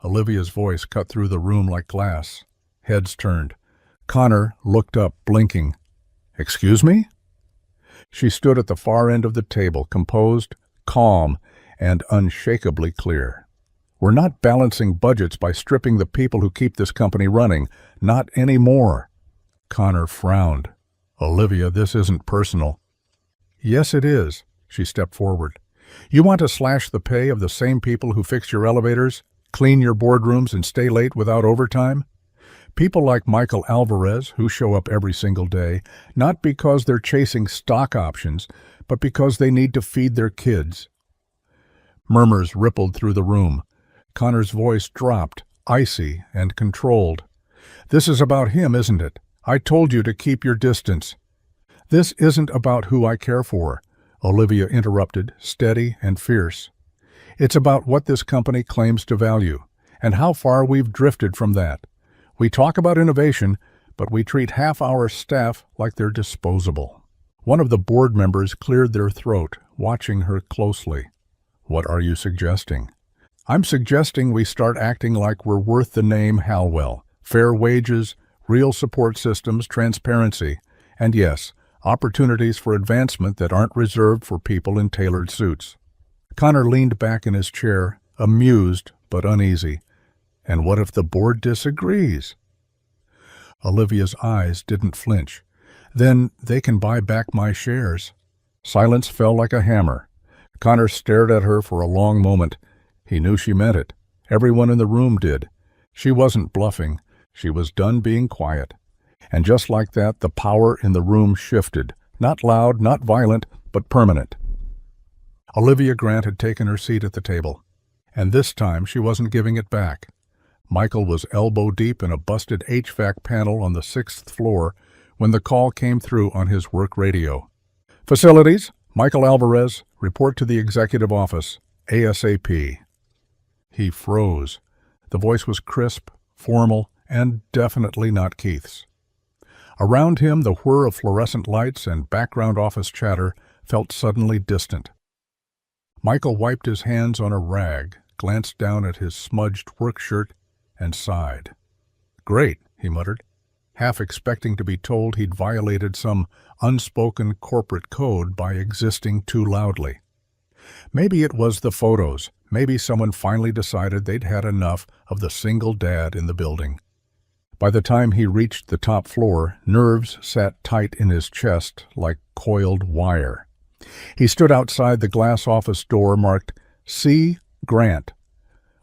Olivia's voice cut through the room like glass. Heads turned. Connor looked up, blinking. Excuse me? She stood at the far end of the table, composed, calm, and unshakably clear. We're not balancing budgets by stripping the people who keep this company running. Not anymore. Connor frowned. Olivia, this isn't personal. Yes, it is. She stepped forward. You want to slash the pay of the same people who fix your elevators, clean your boardrooms, and stay late without overtime? People like Michael Alvarez, who show up every single day, not because they're chasing stock options, but because they need to feed their kids. Murmurs rippled through the room. Connor's voice dropped, icy and controlled. This is about him, isn't it? I told you to keep your distance. This isn't about who I care for. Olivia interrupted, steady and fierce. "It's about what this company claims to value, and how far we've drifted from that. We talk about innovation, but we treat half our staff like they're disposable." One of the board members cleared their throat, watching her closely. "What are you suggesting?" "I'm suggesting we start acting like we're worth the name Halwell. Fair wages, real support systems, transparency, and yes, opportunities for advancement that aren't reserved for people in tailored suits." Connor leaned back in his chair, amused but uneasy. "And what if the board disagrees?" Olivia's eyes didn't flinch. "Then they can buy back my shares." Silence fell like a hammer. Connor stared at her for a long moment. He knew she meant it. Everyone in the room did. She wasn't bluffing. She was done being quiet. And just like that, the power in the room shifted. Not loud, not violent, but permanent. Olivia Grant had taken her seat at the table. And this time she wasn't giving it back. Michael was elbow-deep in a busted HVAC panel on the 6th floor when the call came through on his work radio. "Facilities, Michael Alvarez, report to the executive office, ASAP." He froze. The voice was crisp, formal, and definitely not Keith's. Around him, the whir of fluorescent lights and background office chatter felt suddenly distant. Michael wiped his hands on a rag, glanced down at his smudged work shirt, and sighed. "Great," he muttered, half expecting to be told he'd violated some unspoken corporate code by existing too loudly. Maybe it was the photos. Maybe someone finally decided they'd had enough of the single dad in the building. By the time he reached the top floor, nerves sat tight in his chest like coiled wire. He stood outside the glass office door marked C. Grant,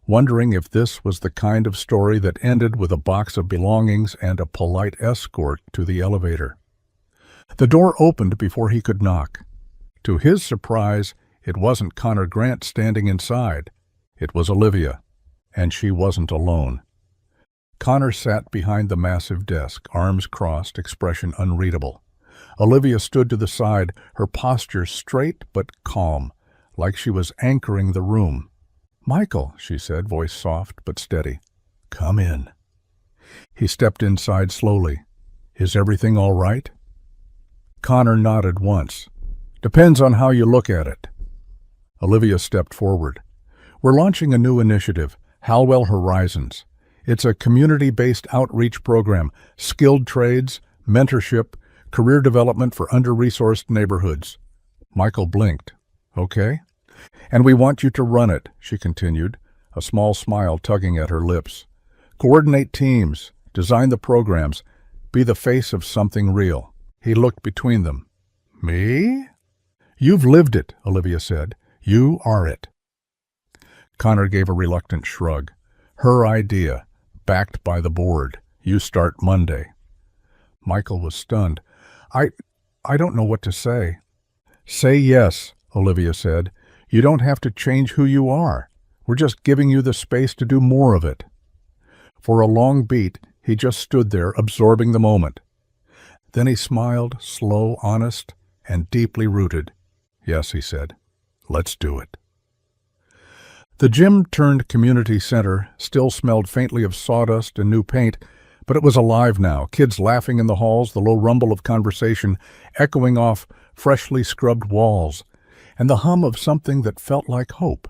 wondering if this was the kind of story that ended with a box of belongings and a polite escort to the elevator. The door opened before he could knock. To his surprise, it wasn't Connor Grant standing inside. It was Olivia, and she wasn't alone. Connor sat behind the massive desk, arms crossed, expression unreadable. Olivia stood to the side, her posture straight but calm, like she was anchoring the room. "Michael," she said, voice soft but steady. "Come in." He stepped inside slowly. "Is everything all right?" Connor nodded once. "Depends on how you look at it." Olivia stepped forward. "We're launching a new initiative, Halwell Horizons. It's a community-based outreach program, skilled trades, mentorship, career development for under-resourced neighborhoods." Michael blinked. "Okay." "And we want you to run it," she continued, a small smile tugging at her lips. "Coordinate teams, design the programs, be the face of something real." He looked between them. "Me?" "You've lived it," Olivia said. "You are it." Connor gave a reluctant shrug. "Her idea, backed by the board. You start Monday." Michael was stunned. I don't know what to say." "Say yes," Olivia said. "You don't have to change who you are. We're just giving you the space to do more of it." For a long beat, he just stood there, absorbing the moment. Then he smiled, slow, honest, and deeply rooted. "Yes," he said. "Let's do it." The gym-turned-community center still smelled faintly of sawdust and new paint, but it was alive now, kids laughing in the halls, the low rumble of conversation echoing off freshly scrubbed walls, and the hum of something that felt like hope.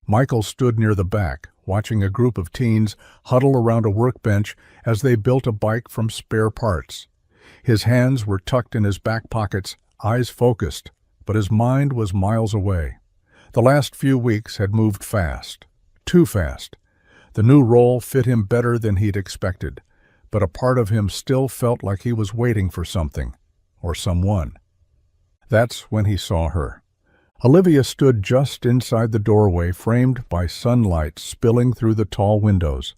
Michael stood near the back, watching a group of teens huddle around a workbench as they built a bike from spare parts. His hands were tucked in his back pockets, eyes focused, but his mind was miles away. The last few weeks had moved fast, too fast. The new role fit him better than he'd expected, but a part of him still felt like he was waiting for something, or someone. That's when he saw her. Olivia stood just inside the doorway, framed by sunlight spilling through the tall windows.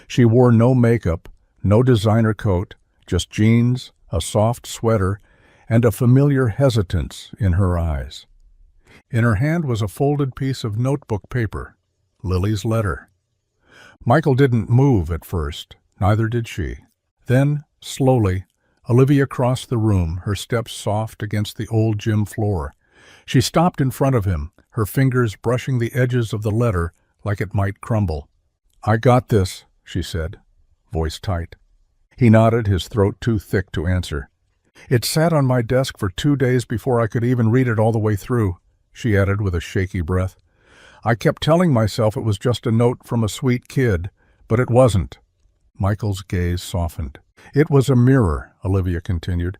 She wore no makeup, no designer coat, just jeans, a soft sweater, and a familiar hesitance in her eyes. In her hand was a folded piece of notebook paper, Lily's letter. Michael didn't move at first, neither did she. Then, slowly, Olivia crossed the room, her steps soft against the old gym floor. She stopped in front of him, her fingers brushing the edges of the letter like it might crumble. "I got this," she said, voice tight. He nodded, his throat too thick to answer. "It sat on my desk for 2 days before I could even read it all the way through," she added with a shaky breath. "I kept telling myself it was just a note from a sweet kid, but it wasn't." Michael's gaze softened. "It was a mirror," Olivia continued.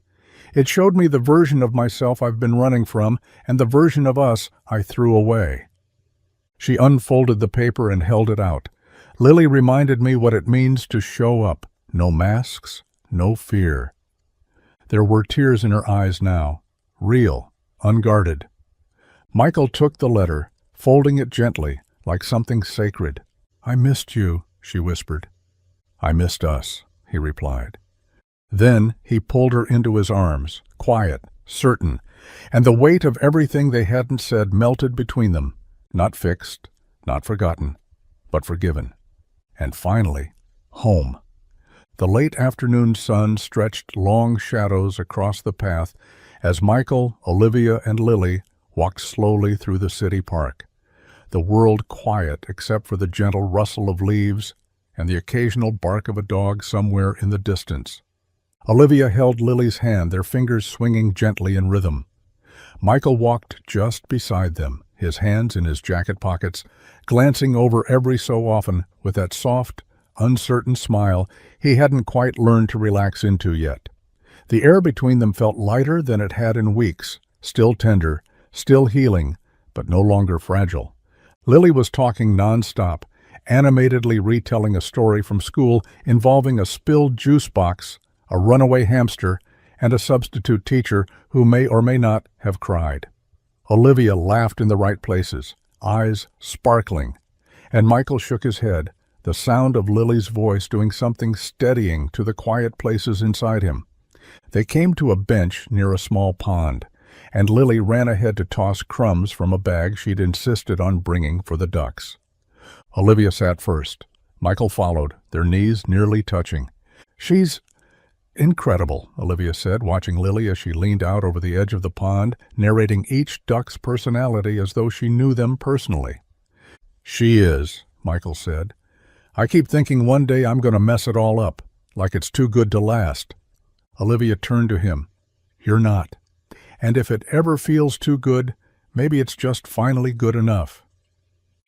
"It showed me the version of myself I've been running from and the version of us I threw away." She unfolded the paper and held it out. "Lily reminded me what it means to show up. No masks, no fear." There were tears in her eyes now, real, unguarded. Michael took the letter, folding it gently, like something sacred. "I missed you," she whispered. "I missed us," he replied. Then he pulled her into his arms, quiet, certain, and the weight of everything they hadn't said melted between them, not fixed, not forgotten, but forgiven. And finally, home. The late afternoon sun stretched long shadows across the path as Michael, Olivia, and Lily walked slowly through the city park, the world quiet except for the gentle rustle of leaves and the occasional bark of a dog somewhere in the distance. Olivia held Lily's hand, their fingers swinging gently in rhythm. Michael walked just beside them, his hands in his jacket pockets, glancing over every so often with that soft, uncertain smile he hadn't quite learned to relax into yet. The air between them felt lighter than it had in weeks, still tender, still healing, but no longer fragile. Lily was talking nonstop, animatedly retelling a story from school involving a spilled juice box, a runaway hamster, and a substitute teacher who may or may not have cried. Olivia laughed in the right places, eyes sparkling, and Michael shook his head, the sound of Lily's voice doing something steadying to the quiet places inside him. They came to a bench near a small pond, and Lily ran ahead to toss crumbs from a bag she'd insisted on bringing for the ducks. Olivia sat first. Michael followed, their knees nearly touching. "She's incredible," Olivia said, watching Lily as she leaned out over the edge of the pond, narrating each duck's personality as though she knew them personally. "She is," Michael said. "I keep thinking one day I'm going to mess it all up, like it's too good to last." Olivia turned to him. "You're not. And if it ever feels too good, maybe it's just finally good enough."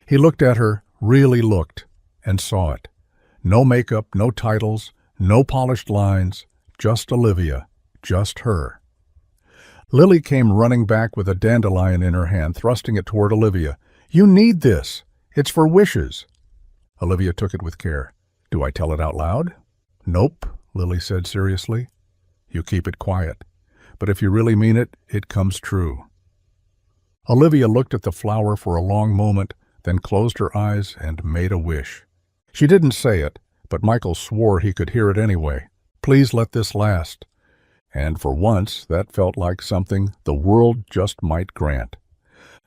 He looked at her, really looked, and saw it. No makeup, no titles, no polished lines, just Olivia, just her. Lily came running back with a dandelion in her hand, thrusting it toward Olivia. "You need this. It's for wishes." Olivia took it with care. "Do I tell it out loud?" "Nope," Lily said seriously. "You keep it quiet. But if you really mean it, it comes true." Olivia looked at the flower for a long moment, then closed her eyes and made a wish. She didn't say it, but Michael swore he could hear it anyway. "Please let this last." And for once, that felt like something the world just might grant.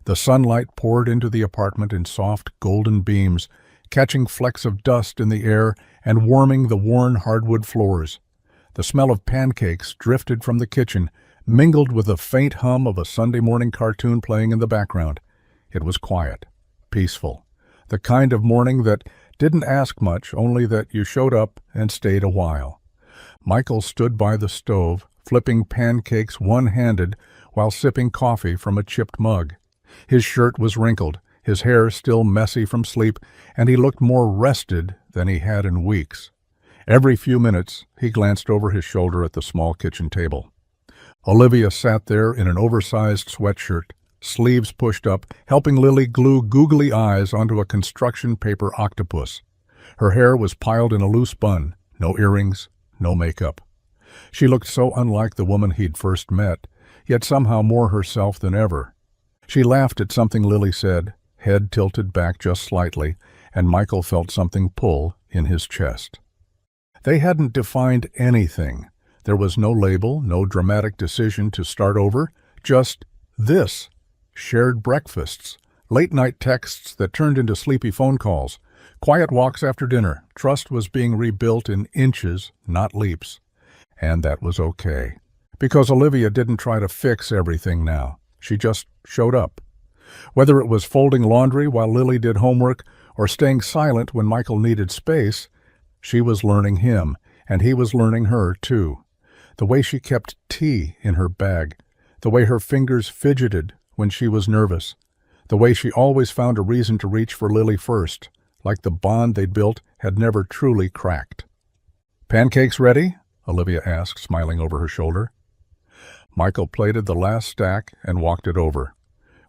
The sunlight poured into the apartment in soft, golden beams, catching flecks of dust in the air and warming the worn hardwood floors. The smell of pancakes drifted from the kitchen, mingled with the faint hum of a Sunday morning cartoon playing in the background. It was quiet, peaceful, the kind of morning that didn't ask much, only that you showed up and stayed a while. Michael stood by the stove, flipping pancakes one-handed while sipping coffee from a chipped mug. His shirt was wrinkled, his hair still messy from sleep, and he looked more rested than he had in weeks. Every few minutes, he glanced over his shoulder at the small kitchen table. Olivia sat there in an oversized sweatshirt, sleeves pushed up, helping Lily glue googly eyes onto a construction paper octopus. Her hair was piled in a loose bun, no earrings, no makeup. She looked so unlike the woman he'd first met, yet somehow more herself than ever. She laughed at something Lily said, head tilted back just slightly, and Michael felt something pull in his chest. They hadn't defined anything. There was no label, no dramatic decision to start over, just this. Shared breakfasts, late-night texts that turned into sleepy phone calls, quiet walks after dinner. Trust was being rebuilt in inches, not leaps. And that was okay. Because Olivia didn't try to fix everything now. She just showed up. Whether it was folding laundry while Lily did homework or staying silent when Michael needed space, she was learning him, and he was learning her, too. The way she kept tea in her bag, the way her fingers fidgeted when she was nervous, the way she always found a reason to reach for Lily first, like the bond they'd built had never truly cracked. "Pancakes ready?" Olivia asked, smiling over her shoulder. Michael plated the last stack and walked it over.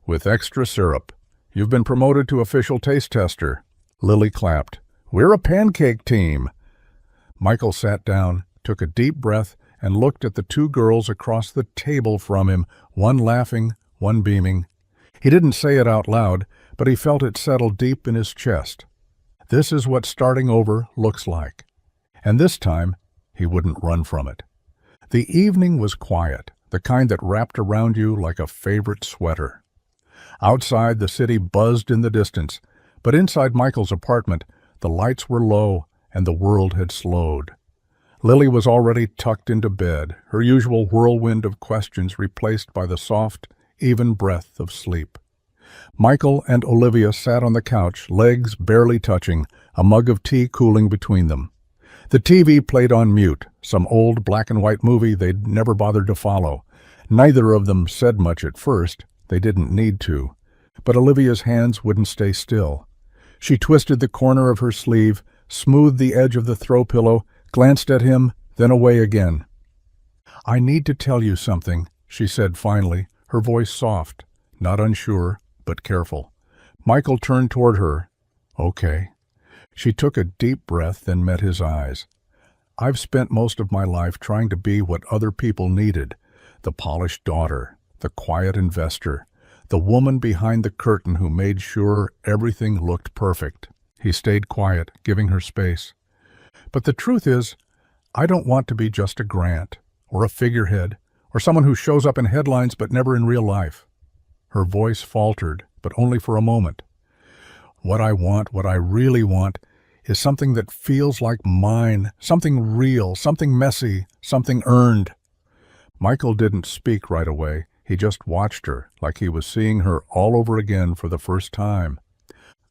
"With extra syrup. You've been promoted to official taste tester." Lily clapped. "We're a pancake team." Michael sat down, took a deep breath, and looked at the two girls across the table from him, one laughing, one beaming. He didn't say it out loud, but he felt it settle deep in his chest. This is what starting over looks like. And this time, he wouldn't run from it. The evening was quiet, the kind that wrapped around you like a favorite sweater. Outside, the city buzzed in the distance, but inside Michael's apartment, the lights were low and the world had slowed. Lily was already tucked into bed, her usual whirlwind of questions replaced by the soft, even breath of sleep. Michael and Olivia sat on the couch, legs barely touching, a mug of tea cooling between them. The TV played on mute, some old black-and-white movie they'd never bothered to follow. Neither of them said much at first. They didn't need to. But Olivia's hands wouldn't stay still. She twisted the corner of her sleeve, smoothed the edge of the throw pillow, glanced at him, then away again. "I need to tell you something," she said finally, her voice soft, not unsure, but careful. Michael turned toward her. "Okay." She took a deep breath, then met his eyes. "I've spent most of my life trying to be what other people needed. The polished daughter, the quiet investor, the woman behind the curtain who made sure everything looked perfect." He stayed quiet, giving her space. "But the truth is, I don't want to be just a Grant, or a figurehead, or someone who shows up in headlines but never in real life." Her voice faltered, but only for a moment. "What I want, what I really want, is something that feels like mine, something real, something messy, something earned." Michael didn't speak right away. He just watched her, like he was seeing her all over again for the first time.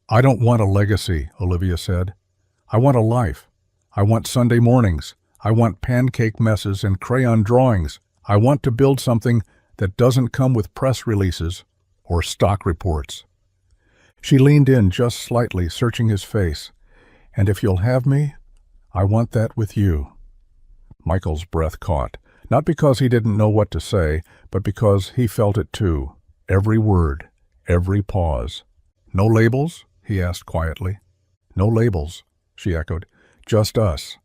"I don't want a legacy," Olivia said. "I want a life. I want Sunday mornings. I want pancake messes and crayon drawings. I want to build something that doesn't come with press releases or stock reports." She leaned in just slightly, searching his face. "And if you'll have me, I want that with you." Michael's breath caught, not because he didn't know what to say, but because he felt it too. Every word, every pause. "No labels?" he asked quietly. "No labels," she echoed. "Just us."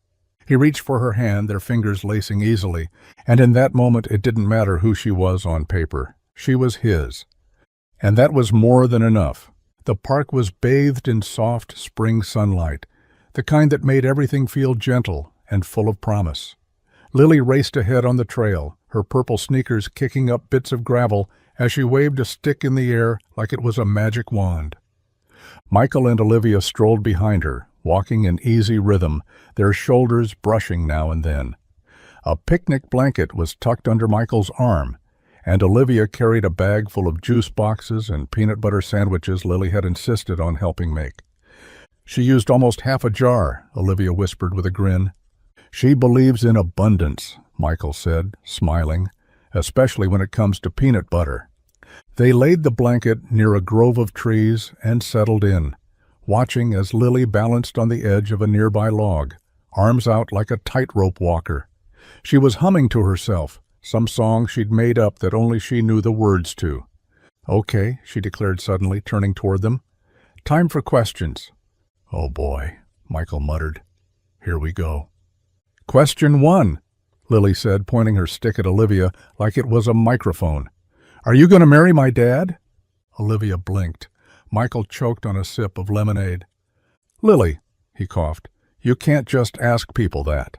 He reached for her hand, their fingers lacing easily, and in that moment it didn't matter who she was on paper. She was his. And that was more than enough. The park was bathed in soft spring sunlight, the kind that made everything feel gentle and full of promise. Lily raced ahead on the trail, her purple sneakers kicking up bits of gravel as she waved a stick in the air like it was a magic wand. Michael and Olivia strolled behind her, walking in easy rhythm, their shoulders brushing now and then. A picnic blanket was tucked under Michael's arm, and Olivia carried a bag full of juice boxes and peanut butter sandwiches Lily had insisted on helping make. "She used almost half a jar," Olivia whispered with a grin. "She believes in abundance," Michael said, smiling, "especially when it comes to peanut butter." They laid the blanket near a grove of trees and settled in, watching as Lily balanced on the edge of a nearby log, arms out like a tightrope walker. She was humming to herself, some song she'd made up that only she knew the words to. "Okay," she declared suddenly, turning toward them. "Time for questions." "Oh boy," Michael muttered. "Here we go." "Question 1, Lily said, pointing her stick at Olivia like it was a microphone. "Are you going to marry my dad?" Olivia blinked. Michael choked on a sip of lemonade. "Lily," he coughed, "you can't just ask people that."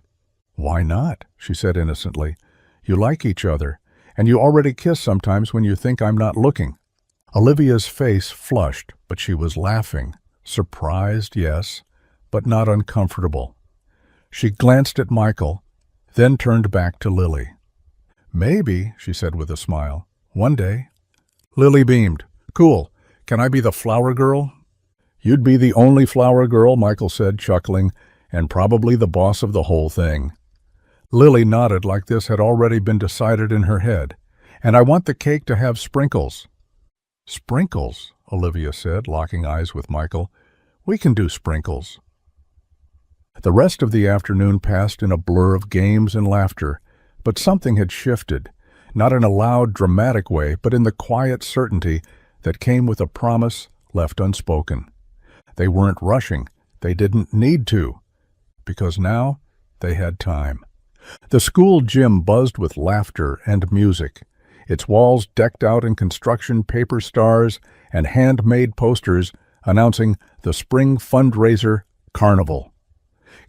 "Why not?" she said innocently. "You like each other, and you already kiss sometimes when you think I'm not looking." Olivia's face flushed, but she was laughing. Surprised, yes, but not uncomfortable. She glanced at Michael, then turned back to Lily. "Maybe," she said with a smile, "one day." Lily beamed. Cool. Can I be the flower girl? You'd be the only flower girl, Michael said, chuckling, and probably the boss of the whole thing. Lily nodded like this had already been decided in her head. And I want the cake to have sprinkles. Sprinkles, Olivia said, locking eyes with Michael. We can do sprinkles. The rest of the afternoon passed in a blur of games and laughter, but something had shifted, not in a loud, dramatic way, but in the quiet certainty that came with a promise left unspoken. They weren't rushing. They didn't need to, because now they had time. The school gym buzzed with laughter and music, its walls decked out in construction paper stars and handmade posters announcing the spring fundraiser carnival.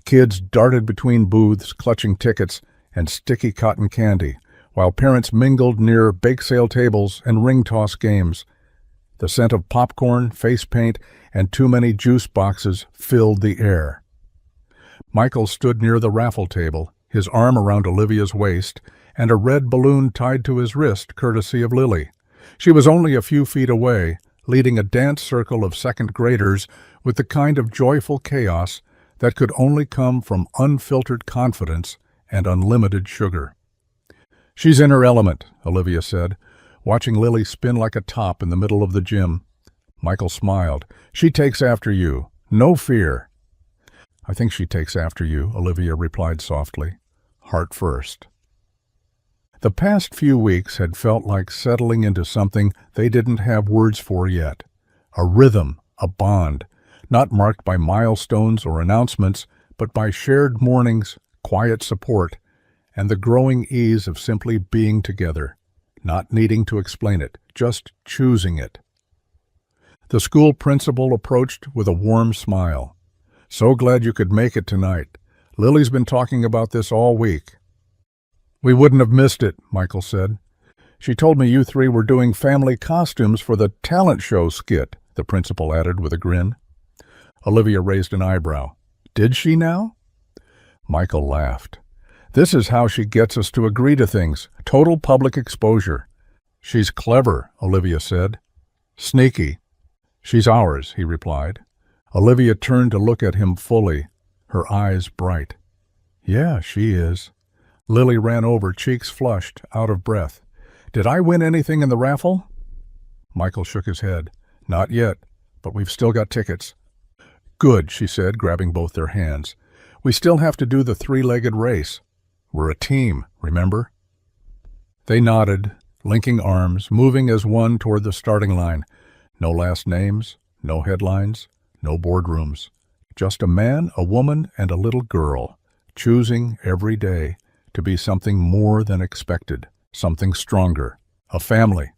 Kids darted between booths, clutching tickets and sticky cotton candy, while parents mingled near bake sale tables and ring toss games. The scent of popcorn, face paint, and too many juice boxes filled the air. Michael stood near the raffle table, his arm around Olivia's waist, and a red balloon tied to his wrist, courtesy of Lily. She was only a few feet away, leading a dance circle of second graders with the kind of joyful chaos that could only come from unfiltered confidence and unlimited sugar. She's in her element, Olivia said, watching Lily spin like a top in the middle of the gym. Michael smiled. She takes after you. No fear. I think she takes after you, Olivia replied softly. Heart first. The past few weeks had felt like settling into something they didn't have words for yet. A rhythm, a bond, not marked by milestones or announcements, but by shared mornings, quiet support, and the growing ease of simply being together, not needing to explain it, just choosing it. The school principal approached with a warm smile. So glad you could make it tonight. Lily's been talking about this all week. We wouldn't have missed it, Michael said. She told me you three were doing family costumes for the talent show skit, the principal added with a grin. Olivia raised an eyebrow. Did she now? Michael laughed. This is how she gets us to agree to things. Total public exposure. She's clever, Olivia said. Sneaky. She's ours, he replied. Olivia turned to look at him fully, her eyes bright. Yeah, she is. Lily ran over, cheeks flushed, out of breath. Did I win anything in the raffle? Michael shook his head. Not yet, but we've still got tickets. Good, she said, grabbing both their hands. We still have to do the three-legged race. We're a team, remember? They nodded, linking arms, moving as one toward the starting line. No last names, no headlines, no boardrooms. Just a man, a woman, and a little girl, choosing every day to be something more than expected, something stronger, a family.